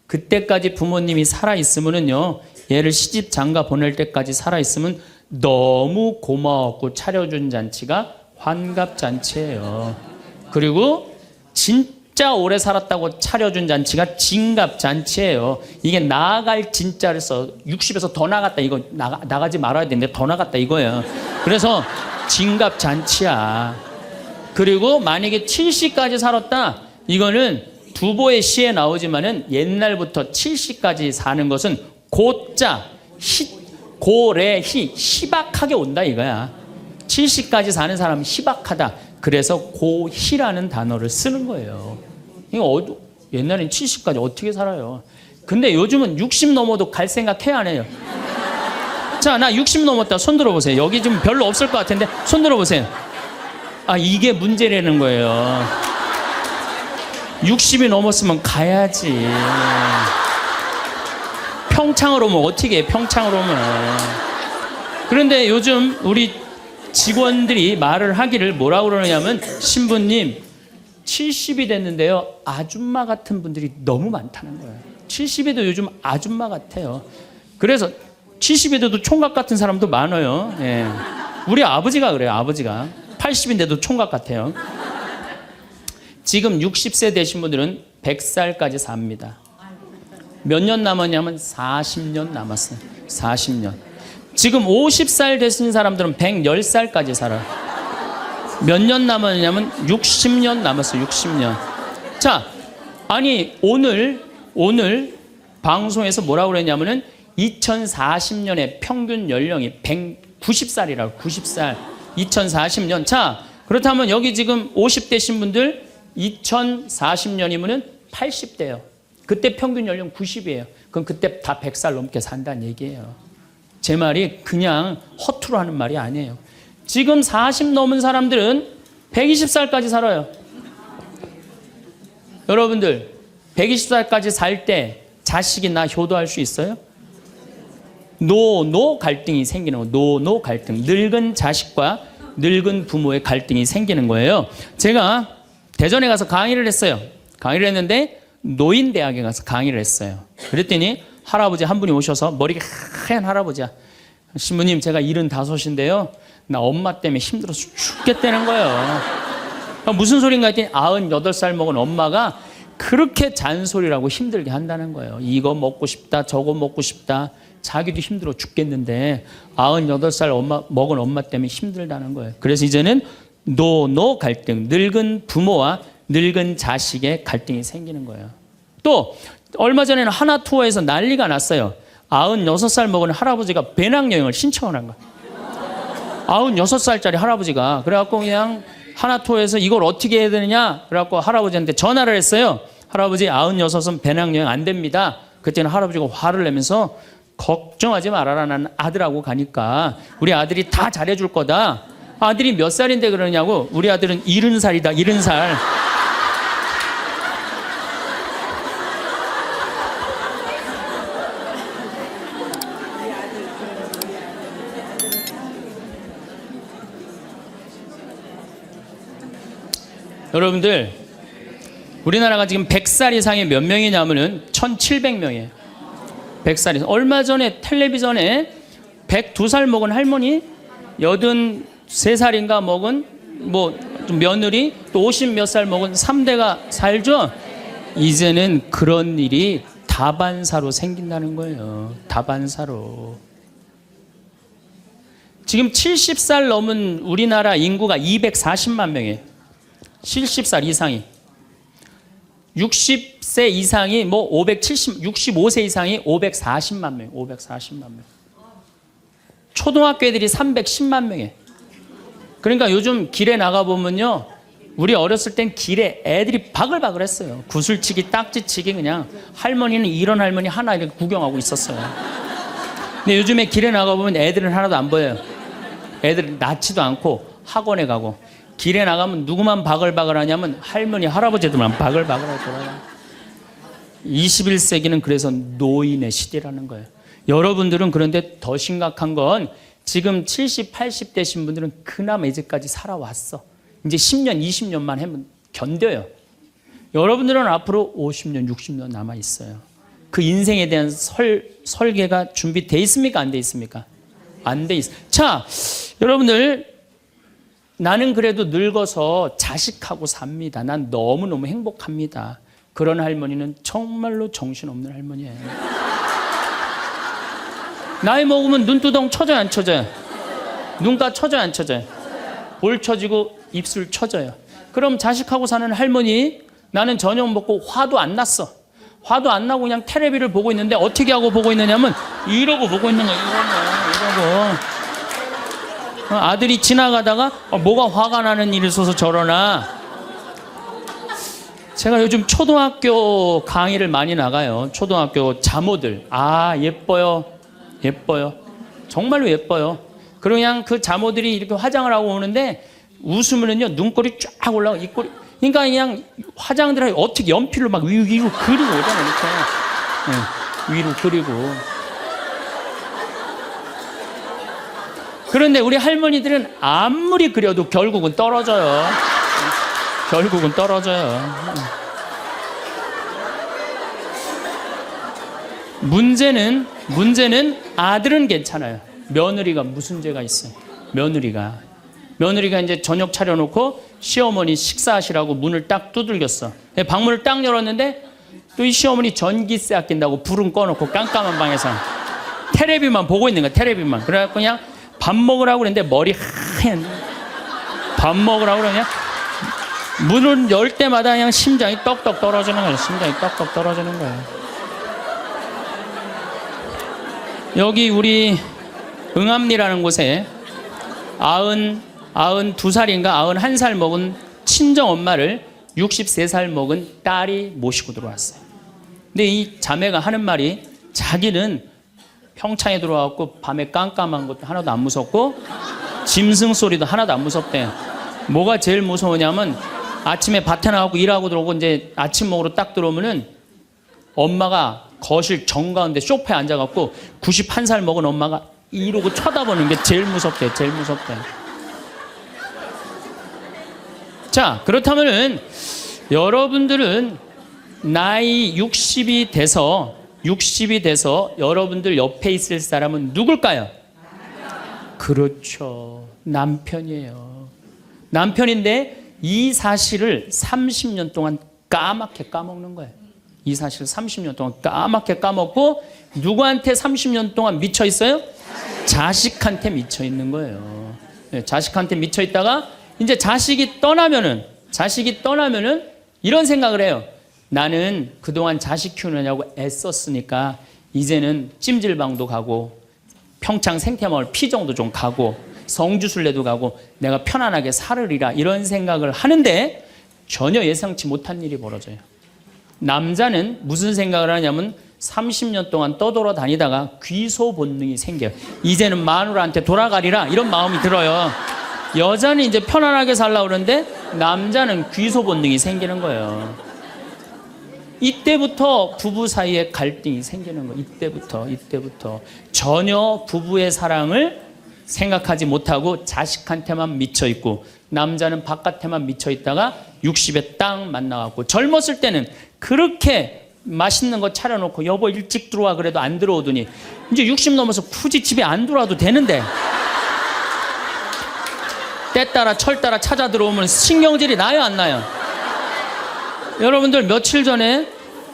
그때까지 부모님이 살아있으면요, 얘를 시집 장가 보낼 때까지 살아있으면 너무 고마웠고 차려준 잔치가 환갑잔치예요. 그리고 진짜 오래 살았다고 차려준 잔치가 진갑잔치예요. 이게 나아갈 진짜를 써. 60에서 더 나갔다, 이거 나가지 말아야 되는데 더 나갔다 이거예요. 그래서 진갑잔치야. 그리고 만약에 70까지 살았다, 이거는 두보의 시에 나오지만은 옛날부터 70까지 사는 것은 고자, 고래희, 희박하게 온다 이거야. 70까지 사는 사람은 희박하다. 그래서 고희라는 단어를 쓰는 거예요. 이거 옛날엔 70까지 어떻게 살아요? 근데 요즘은 60 넘어도 갈 생각 해야 안 해요? 자, 나 60 넘었다. 손 들어보세요. 여기 좀 별로 없을 것 같은데 손 들어보세요. 아, 이게 문제라는 거예요. 60이 넘었으면 가야지. 평창으로 오면 어떻게 해, 평창으로 오면. 그런데 요즘 우리 직원들이 말을 하기를 뭐라고 그러냐면, 신부님 70이 됐는데요, 아줌마 같은 분들이 너무 많다는 거예요. 70에도 요즘 아줌마 같아요. 그래서 70에도 총각 같은 사람도 많아요. 예. 우리 아버지가 그래요. 아버지가 80인데도 총각 같아요. 지금 60세 되신 분들은 100살까지 삽니다. 몇 년 남았냐면 40년 남았어요. 40년. 지금 50살 되신 사람들은 110살까지 살아요. 몇 년 남았냐면 60년 남았어요. 60년. 자, 아니 오늘 방송에서 뭐라고 그랬냐면은 2040년에 평균 연령이 190살이라고. 90살. 2040년. 자, 그렇다면 여기 지금 50대신 분들 2040년이면은 80대예요. 그때 평균 연령 90이에요. 그럼 그때 다 100살 넘게 산다는 얘기예요. 제 말이 그냥 허투루 하는 말이 아니에요. 지금 40 넘은 사람들은 120살까지 살아요. 여러분들 120살까지 살 때 자식이 나 효도할 수 있어요? 노 갈등이 생기는 거예요. 노 갈등. 늙은 자식과 늙은 부모의 갈등이 생기는 거예요. 제가 대전에 가서 강의를 했어요. 강의를 했는데 노인대학에 가서 강의를 했어요. 그랬더니 할아버지 한 분이 오셔서, 머리가 하얀 할아버지야. 신부님, 제가 75인데요. 나 엄마 때문에 힘들어서 죽겠다는 거예요. 무슨 소린가 했더니 98살 먹은 엄마가 그렇게 잔소리라고 힘들게 한다는 거예요. 이거 먹고 싶다, 저거 먹고 싶다. 자기도 힘들어 죽겠는데 98살 먹은 엄마 때문에 힘들다는 거예요. 그래서 이제는 노 갈등, 늙은 부모와 늙은 자식의 갈등이 생기는 거예요. 또 얼마 전에는 하나 투어에서 난리가 났어요. 96살 먹은 할아버지가 배낭여행을 신청을 한 거예요. 96살짜리 할아버지가. 그래갖고 그냥 하나 투어에서 이걸 어떻게 해야 되느냐, 그래갖고 할아버지한테 전화를 했어요. 할아버지 96은 배낭여행 안 됩니다. 그때는 할아버지가 화를 내면서, 걱정하지 말아라, 난 아들하고 가니까 우리 아들이 다 잘해줄 거다. 아들이 몇 살인데 그러냐고. 우리 아들은 70살이다 70살. 여러분들, 우리나라가 지금 100살 이상이 몇 명이냐면은 1700명이에요. 100살 이상. 얼마 전에 텔레비전에 102살 먹은 할머니, 83살인가 먹은 뭐 며느리, 또 50 몇 살 먹은 3대가 살죠. 이제는 그런 일이 다반사로 생긴다는 거예요. 다반사로. 지금 70살 넘은 우리나라 인구가 240만 명이에요. 70살 이상이. 60세 이상이 뭐 65세 이상이 540만 명, 540만 명. 초등학교 애들이 310만 명이에요. 그러니까 요즘 길에 나가보면요. 우리 어렸을 땐 길에 애들이 바글바글 했어요. 구슬치기, 딱지치기 그냥 할머니는 이런 할머니 하나 이렇게 구경하고 있었어요. 근데 요즘에 길에 나가보면 애들은 하나도 안 보여요. 애들은 낳지도 않고 학원에 가고 길에 나가면 누구만 바글바글 하냐면 할머니, 할아버지들만 바글바글하고 돌아가요. 21세기는 그래서 노인의 시대라는 거예요. 여러분들은 그런데 더 심각한 건 지금 70, 80 되신 분들은 그나마 이제까지 살아왔어. 이제 10년, 20년만 하면 견뎌요. 여러분들은 앞으로 50년, 60년 남아있어요. 그 인생에 대한 설계가 준비되어 있습니까? 안 돼 있습니까? 안 돼 있어요. 자, 여러분들, 나는 그래도 늙어서 자식하고 삽니다. 난 너무너무 행복합니다. 그런 할머니는 정말로 정신없는 할머니예요. 나이 먹으면 눈두덩 쳐져요, 안 쳐져요? 눈가 쳐져요, 안 쳐져요? 볼 쳐지고 입술 쳐져요. 그럼 자식하고 사는 할머니, 나는 저녁 먹고 화도 안 났어. 화도 안 나고 그냥 텔레비를 보고 있는데 어떻게 하고 보고 있느냐면 이러고 보고 있는 거예요. 이러고. 아들이 지나가다가 뭐가 화가 나는 일이 있어서 저러나. 제가 요즘 초등학교 강의를 많이 나가요. 초등학교 자모들. 아, 예뻐요. 예뻐요. 정말로 예뻐요. 그리고 그냥 그 자모들이 이렇게 화장을 하고 오는데 웃으면은요 눈꼬리 쫙 올라가 입꼬리. 그러니까 그냥 화장들 어떻게 연필로 막 위로 그리고 오잖아요. 이렇게. 네, 위로 그리고. 그런데 우리 할머니들은 아무리 그려도 결국은 떨어져요. 결국은 떨어져요. 문제는 아들은 괜찮아요. 며느리가 무슨 죄가 있어요? 며느리가 이제 저녁 차려놓고 시어머니 식사하시라고 문을 딱 두들겼어. 방문을 딱 열었는데 또 이 시어머니 전기세 아낀다고 불은 꺼놓고 깜깜한 방에서 텔레비만 보고 있는 거야. 텔레비만. 그래갖고 그냥 밥 먹으라고 그랬는데 머리 하얀. 밥 먹으라고 그러냐? 문을 열 때마다 그냥 심장이 떡떡 떨어지는 거예요. 심장이 떡떡 떨어지는 거예요. 여기 우리 응암리라는 곳에 92살인가 91살 먹은 친정 엄마를 63살 먹은 딸이 모시고 들어왔어요. 근데 이 자매가 하는 말이 자기는 평창에 들어와갖고 밤에 깜깜한 것도 하나도 안 무섭고 짐승 소리도 하나도 안 무섭대. 뭐가 제일 무서우냐면 아침에 밭에 나가고 일하고 들어오고 이제 아침 먹으러 딱 들어오면은 엄마가 거실 정가운데 소파에 앉아갖고 91살 먹은 엄마가 이러고 쳐다보는 게 제일 무섭대. 제일 무섭대. 자, 그렇다면은 여러분들은 나이 60이 돼서 여러분들 옆에 있을 사람은 누굴까요? 그렇죠. 남편이에요. 남편인데 이 사실을 30년 동안 까맣게 까먹는 거예요. 이 사실을 30년 동안 까맣게 까먹고 누구한테 30년 동안 미쳐 있어요? 자식한테 미쳐 있는 거예요. 네, 자식한테 미쳐 있다가 이제 자식이 떠나면은 이런 생각을 해요. 나는 그동안 자식 키우느냐고 애썼으니까 이제는 찜질방도 가고 평창 생태마을 피정도 좀 가고 성주순례도 가고 내가 편안하게 살으리라 이런 생각을 하는데 전혀 예상치 못한 일이 벌어져요. 남자는 무슨 생각을 하냐면 30년 동안 떠돌아다니다가 귀소 본능이 생겨요. 이제는 마누라한테 돌아가리라 이런 마음이 들어요. 여자는 이제 편안하게 살려고 그러는데 남자는 귀소 본능이 생기는 거예요. 이때부터 부부 사이에 갈등이 생기는 거예요. 이때부터 전혀 부부의 사랑을 생각하지 못하고 자식한테만 미쳐있고 남자는 바깥에만 미쳐있다가 60에 딱 만나갖고 젊었을 때는 그렇게 맛있는 거 차려놓고 여보 일찍 들어와 그래도 안 들어오더니 이제 60 넘어서 굳이 집에 안 들어와도 되는데 때 따라 철 따라 찾아 들어오면 신경질이 나요 안 나요? 여러분들 며칠 전에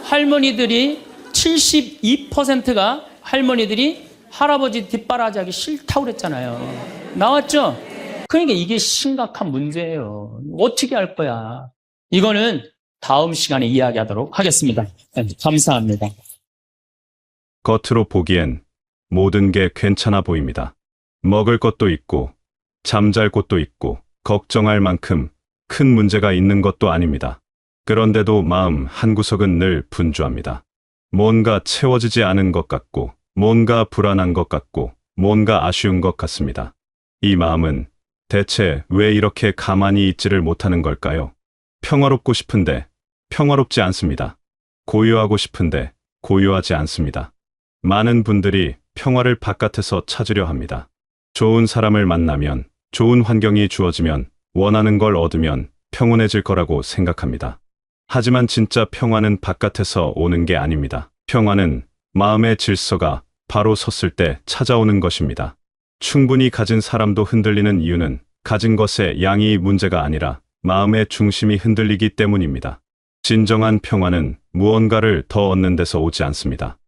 할머니들이 72%가 할머니들이 할아버지 뒷바라지하기 싫다고 그랬잖아요. 나왔죠? 그러니까 이게 심각한 문제예요. 어떻게 할 거야? 이거는 다음 시간에 이야기하도록 하겠습니다. 네, 감사합니다. 겉으로 보기엔 모든 게 괜찮아 보입니다. 먹을 것도 있고, 잠잘 곳도 있고, 걱정할 만큼 큰 문제가 있는 것도 아닙니다. 그런데도 마음 한구석은 늘 분주합니다. 뭔가 채워지지 않은 것 같고, 뭔가 불안한 것 같고, 뭔가 아쉬운 것 같습니다. 이 마음은 대체 왜 이렇게 가만히 있지를 못하는 걸까요? 평화롭고 싶은데 평화롭지 않습니다. 고요하고 싶은데 고요하지 않습니다. 많은 분들이 평화를 바깥에서 찾으려 합니다. 좋은 사람을 만나면, 좋은 환경이 주어지면, 원하는 걸 얻으면 평온해질 거라고 생각합니다. 하지만 진짜 평화는 바깥에서 오는 게 아닙니다. 평화는 마음의 질서가 바로 섰을 때 찾아오는 것입니다. 충분히 가진 사람도 흔들리는 이유는 가진 것의 양이 문제가 아니라 마음의 중심이 흔들리기 때문입니다. 진정한 평화는 무언가를 더 얻는 데서 오지 않습니다.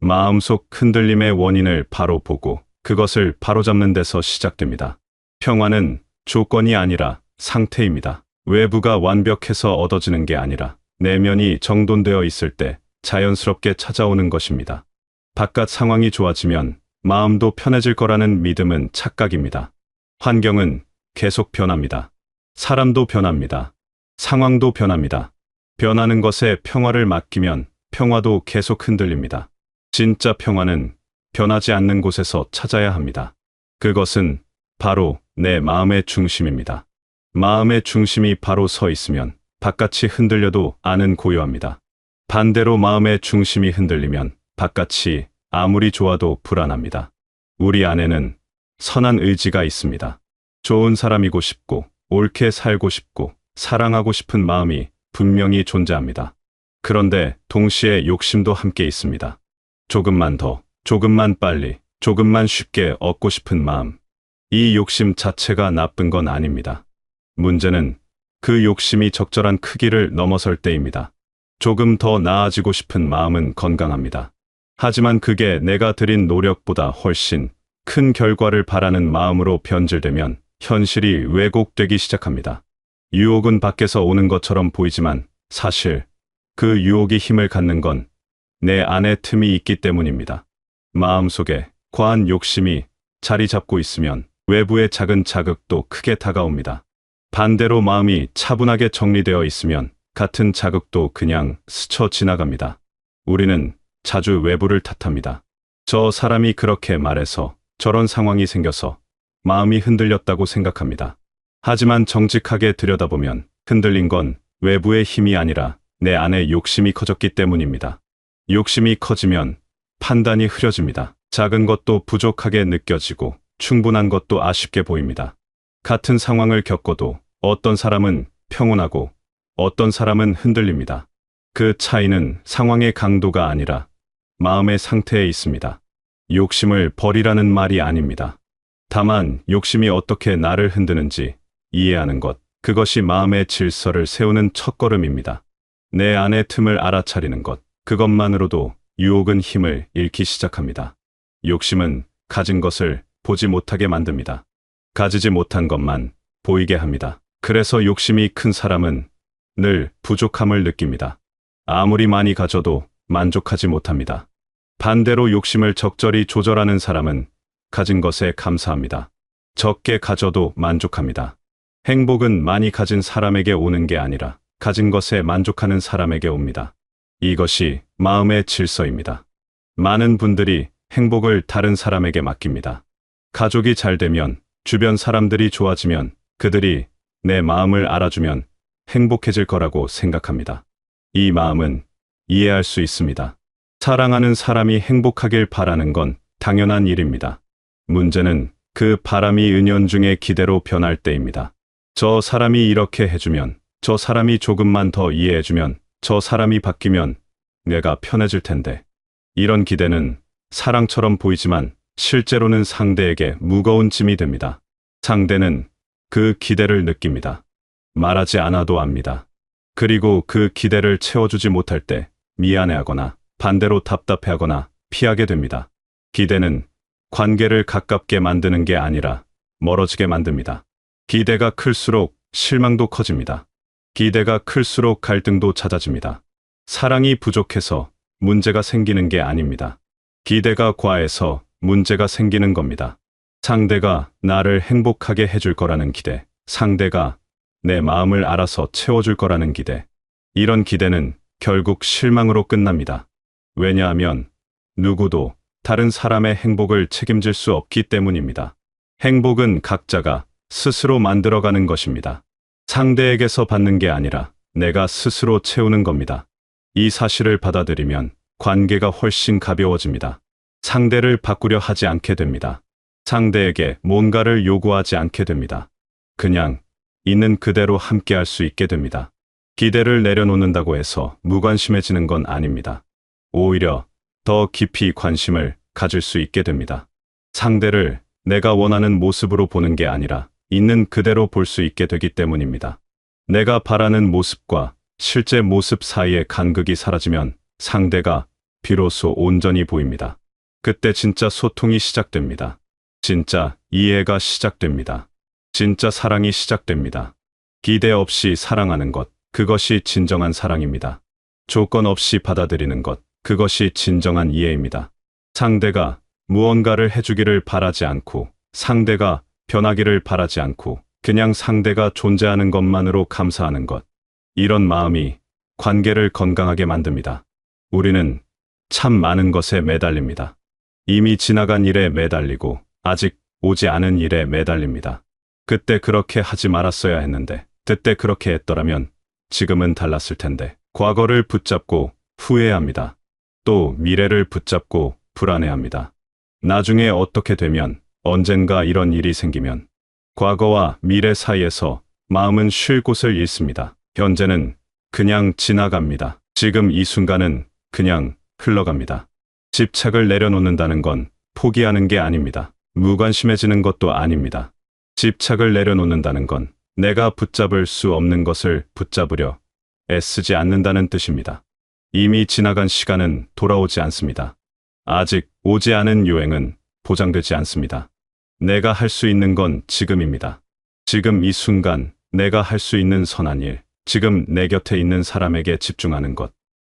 마음속 흔들림의 원인을 바로 보고 그것을 바로잡는 데서 시작됩니다. 평화는 조건이 아니라 상태입니다. 외부가 완벽해서 얻어지는 게 아니라 내면이 정돈되어 있을 때 자연스럽게 찾아오는 것입니다. 바깥 상황이 좋아지면 마음도 편해질 거라는 믿음은 착각입니다. 환경은 계속 변합니다. 사람도 변합니다. 상황도 변합니다. 변하는 것에 평화를 맡기면 평화도 계속 흔들립니다. 진짜 평화는 변하지 않는 곳에서 찾아야 합니다. 그것은 바로 내 마음의 중심입니다. 마음의 중심이 바로 서 있으면 바깥이 흔들려도 안은 고요합니다. 반대로 마음의 중심이 흔들리면 바깥이 아무리 좋아도 불안합니다. 우리 안에는 선한 의지가 있습니다. 좋은 사람이고 싶고, 옳게 살고 싶고, 사랑하고 싶은 마음이 분명히 존재합니다. 그런데 동시에 욕심도 함께 있습니다. 조금만 더, 조금만 빨리, 조금만 쉽게 얻고 싶은 마음. 이 욕심 자체가 나쁜 건 아닙니다. 문제는 그 욕심이 적절한 크기를 넘어설 때입니다. 조금 더 나아지고 싶은 마음은 건강합니다. 하지만 그게 내가 들인 노력보다 훨씬 큰 결과를 바라는 마음으로 변질되면 현실이 왜곡되기 시작합니다. 유혹은 밖에서 오는 것처럼 보이지만 사실 그 유혹이 힘을 갖는 건 내 안에 틈이 있기 때문입니다. 마음속에 과한 욕심이 자리 잡고 있으면 외부의 작은 자극도 크게 다가옵니다. 반대로 마음이 차분하게 정리되어 있으면 같은 자극도 그냥 스쳐 지나갑니다. 우리는 자주 외부를 탓합니다. 저 사람이 그렇게 말해서, 저런 상황이 생겨서 마음이 흔들렸다고 생각합니다. 하지만 정직하게 들여다보면 흔들린 건 외부의 힘이 아니라 내 안에 욕심이 커졌기 때문입니다. 욕심이 커지면 판단이 흐려집니다. 작은 것도 부족하게 느껴지고 충분한 것도 아쉽게 보입니다. 같은 상황을 겪어도 어떤 사람은 평온하고 어떤 사람은 흔들립니다. 그 차이는 상황의 강도가 아니라 마음의 상태에 있습니다. 욕심을 버리라는 말이 아닙니다. 다만 욕심이 어떻게 나를 흔드는지 이해하는 것, 그것이 마음의 질서를 세우는 첫걸음입니다. 내 안의 틈을 알아차리는 것, 그것만으로도 유혹은 힘을 잃기 시작합니다. 욕심은 가진 것을 보지 못하게 만듭니다. 가지지 못한 것만 보이게 합니다. 그래서 욕심이 큰 사람은 늘 부족함을 느낍니다. 아무리 많이 가져도 만족하지 못합니다. 반대로 욕심을 적절히 조절하는 사람은 가진 것에 감사합니다. 적게 가져도 만족합니다. 행복은 많이 가진 사람에게 오는 게 아니라 가진 것에 만족하는 사람에게 옵니다. 이것이 마음의 질서입니다. 많은 분들이 행복을 다른 사람에게 맡깁니다. 가족이 잘 되면, 주변 사람들이 좋아지면, 그들이 내 마음을 알아주면 행복해질 거라고 생각합니다. 이 마음은 이해할 수 있습니다. 사랑하는 사람이 행복하길 바라는 건 당연한 일입니다. 문제는 그 바람이 은연중에 기대로 변할 때입니다. 저 사람이 이렇게 해주면, 저 사람이 조금만 더 이해해주면, 저 사람이 바뀌면 내가 편해질 텐데. 이런 기대는 사랑처럼 보이지만 실제로는 상대에게 무거운 짐이 됩니다. 상대는 그 기대를 느낍니다. 말하지 않아도 압니다. 그리고 그 기대를 채워주지 못할 때 미안해하거나 반대로 답답해하거나 피하게 됩니다. 기대는 관계를 가깝게 만드는 게 아니라 멀어지게 만듭니다. 기대가 클수록 실망도 커집니다. 기대가 클수록 갈등도 잦아집니다. 사랑이 부족해서 문제가 생기는 게 아닙니다. 기대가 과해서 문제가 생기는 겁니다. 상대가 나를 행복하게 해줄 거라는 기대, 상대가 내 마음을 알아서 채워줄 거라는 기대. 이런 기대는 결국 실망으로 끝납니다. 왜냐하면 누구도 다른 사람의 행복을 책임질 수 없기 때문입니다. 행복은 각자가 스스로 만들어가는 것입니다. 상대에게서 받는 게 아니라 내가 스스로 채우는 겁니다. 이 사실을 받아들이면 관계가 훨씬 가벼워집니다. 상대를 바꾸려 하지 않게 됩니다. 상대에게 뭔가를 요구하지 않게 됩니다. 그냥 있는 그대로 함께할 수 있게 됩니다. 기대를 내려놓는다고 해서 무관심해지는 건 아닙니다. 오히려 더 깊이 관심을 가질 수 있게 됩니다. 상대를 내가 원하는 모습으로 보는 게 아니라 있는 그대로 볼 수 있게 되기 때문입니다. 내가 바라는 모습과 실제 모습 사이의 간극이 사라지면 상대가 비로소 온전히 보입니다. 그때 진짜 소통이 시작됩니다. 진짜 이해가 시작됩니다. 진짜 사랑이 시작됩니다. 기대 없이 사랑하는 것, 그것이 진정한 사랑입니다. 조건 없이 받아들이는 것, 그것이 진정한 이해입니다. 상대가 무언가를 해주기를 바라지 않고, 상대가 변하기를 바라지 않고, 그냥 상대가 존재하는 것만으로 감사하는 것. 이런 마음이 관계를 건강하게 만듭니다. 우리는 참 많은 것에 매달립니다. 이미 지나간 일에 매달리고 아직 오지 않은 일에 매달립니다. 그때 그렇게 하지 말았어야 했는데, 그때 그렇게 했더라면 지금은 달랐을 텐데. 과거를 붙잡고 후회합니다. 또 미래를 붙잡고 불안해합니다. 나중에 어떻게 되면, 언젠가 이런 일이 생기면 과거와 미래 사이에서 마음은 쉴 곳을 잃습니다. 현재는 그냥 지나갑니다. 지금 이 순간은 그냥 흘러갑니다. 집착을 내려놓는다는 건 포기하는 게 아닙니다. 무관심해지는 것도 아닙니다. 집착을 내려놓는다는 건 내가 붙잡을 수 없는 것을 붙잡으려 애쓰지 않는다는 뜻입니다. 이미 지나간 시간은 돌아오지 않습니다. 아직 오지 않은 여행은 보장되지 않습니다. 내가 할 수 있는 건 지금입니다. 지금 이 순간 내가 할 수 있는 선한 일, 지금 내 곁에 있는 사람에게 집중하는 것.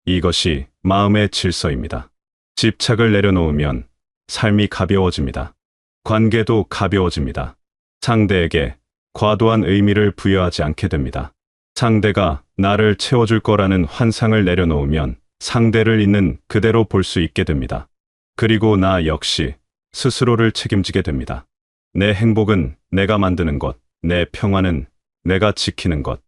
이것이 마음의 질서입니다. 집착을 내려놓으면 삶이 가벼워집니다. 관계도 가벼워집니다. 상대에게 과도한 의미를 부여하지 않게 됩니다. 상대가 나를 채워줄 거라는 환상을 내려놓으면 상대를 있는 그대로 볼 수 있게 됩니다. 그리고 나 역시 스스로를 책임지게 됩니다. 내 행복은 내가 만드는 것, 내 평화는 내가 지키는 것.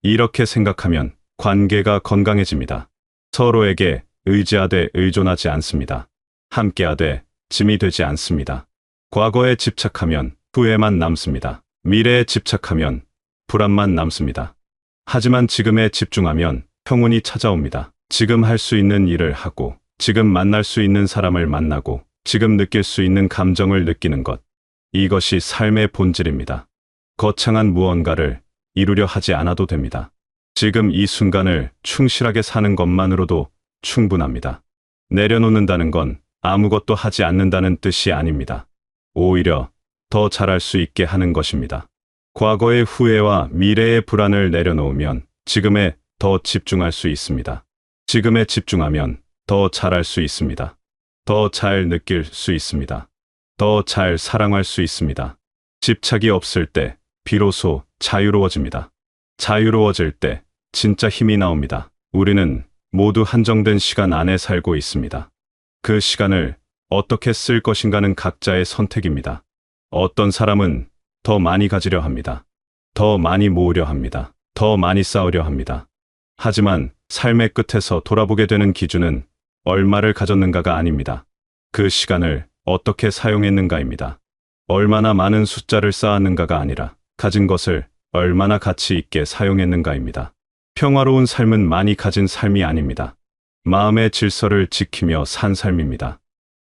이렇게 생각하면 관계가 건강해집니다. 서로에게 의지하되 의존하지 않습니다. 함께하되 짐이 되지 않습니다. 과거에 집착하면 후회만 남습니다. 미래에 집착하면 불안만 남습니다. 하지만 지금에 집중하면 평온이 찾아옵니다. 지금 할 수 있는 일을 하고, 지금 만날 수 있는 사람을 만나고, 지금 느낄 수 있는 감정을 느끼는 것. 이것이 삶의 본질입니다. 거창한 무언가를 이루려 하지 않아도 됩니다. 지금 이 순간을 충실하게 사는 것만으로도 충분합니다. 내려놓는다는 건 아무것도 하지 않는다는 뜻이 아닙니다. 오히려 더 잘할 수 있게 하는 것입니다. 과거의 후회와 미래의 불안을 내려놓으면 지금에 더 집중할 수 있습니다. 지금에 집중하면 더 잘할 수 있습니다. 더 잘 느낄 수 있습니다. 더 잘 사랑할 수 있습니다. 집착이 없을 때 비로소 자유로워집니다. 자유로워질 때 진짜 힘이 나옵니다. 우리는 모두 한정된 시간 안에 살고 있습니다. 그 시간을 어떻게 쓸 것인가는 각자의 선택입니다. 어떤 사람은 더 많이 가지려 합니다. 더 많이 모으려 합니다. 더 많이 쌓으려 합니다. 하지만 삶의 끝에서 돌아보게 되는 기준은 얼마를 가졌는가가 아닙니다. 그 시간을 어떻게 사용했는가입니다. 얼마나 많은 숫자를 쌓았는가가 아니라 가진 것을 얼마나 가치 있게 사용했는가입니다. 평화로운 삶은 많이 가진 삶이 아닙니다. 마음의 질서를 지키며 산 삶입니다.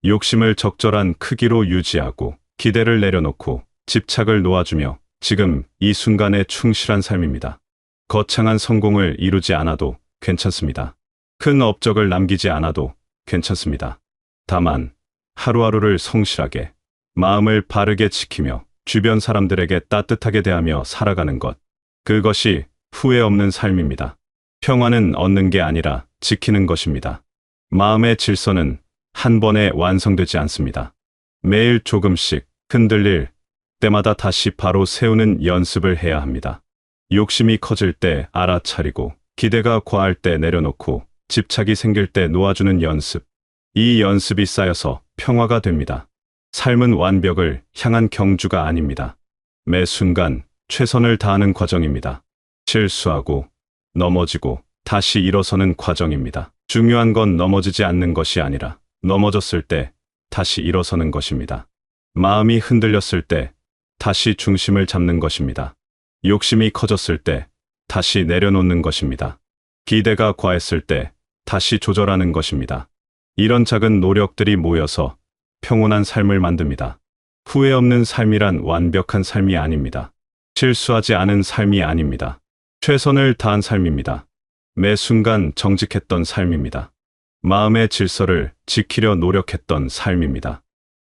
욕심을 적절한 크기로 유지하고, 기대를 내려놓고, 집착을 놓아주며 지금 이 순간에 충실한 삶입니다. 거창한 성공을 이루지 않아도 괜찮습니다. 큰 업적을 남기지 않아도 괜찮습니다. 다만 하루하루를 성실하게, 마음을 바르게 지키며 주변 사람들에게 따뜻하게 대하며 살아가는 것. 그것이 후회 없는 삶입니다. 평화는 얻는 게 아니라 지키는 것입니다. 마음의 질서는 한 번에 완성되지 않습니다. 매일 조금씩, 흔들릴 때마다 다시 바로 세우는 연습을 해야 합니다. 욕심이 커질 때 알아차리고, 기대가 과할 때 내려놓고, 집착이 생길 때 놓아주는 연습. 이 연습이 쌓여서 평화가 됩니다. 삶은 완벽을 향한 경주가 아닙니다. 매 순간 최선을 다하는 과정입니다. 실수하고, 넘어지고, 다시 일어서는 과정입니다. 중요한 건 넘어지지 않는 것이 아니라 넘어졌을 때 다시 일어서는 것입니다. 마음이 흔들렸을 때 다시 중심을 잡는 것입니다. 욕심이 커졌을 때 다시 내려놓는 것입니다. 기대가 과했을 때 다시 조절하는 것입니다. 이런 작은 노력들이 모여서 평온한 삶을 만듭니다. 후회 없는 삶이란 완벽한 삶이 아닙니다. 실수하지 않은 삶이 아닙니다. 최선을 다한 삶입니다. 매 순간 정직했던 삶입니다. 마음의 질서를 지키려 노력했던 삶입니다.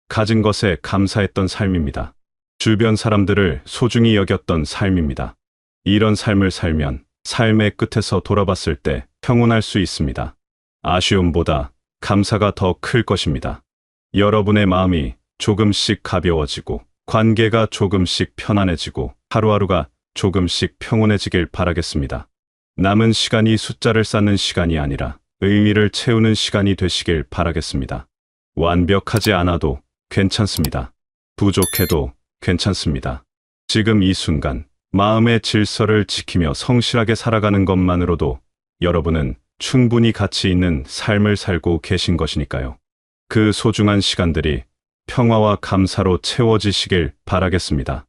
가진 것에 감사했던 삶입니다. 주변 사람들을 소중히 여겼던 삶입니다. 이런 삶을 살면 삶의 끝에서 돌아봤을 때 평온할 수 있습니다. 아쉬움보다 감사가 더 클 것입니다. 여러분의 마음이 조금씩 가벼워지고, 관계가 조금씩 편안해지고, 하루하루가 조금씩 평온해지길 바라겠습니다. 남은 시간이 숫자를 쌓는 시간이 아니라 의미를 채우는 시간이 되시길 바라겠습니다. 완벽하지 않아도 괜찮습니다. 부족해도 괜찮습니다. 지금 이 순간 마음의 질서를 지키며 성실하게 살아가는 것만으로도 여러분은 충분히 가치 있는 삶을 살고 계신 것이니까요. 그 소중한 시간들이 평화와 감사로 채워지시길 바라겠습니다.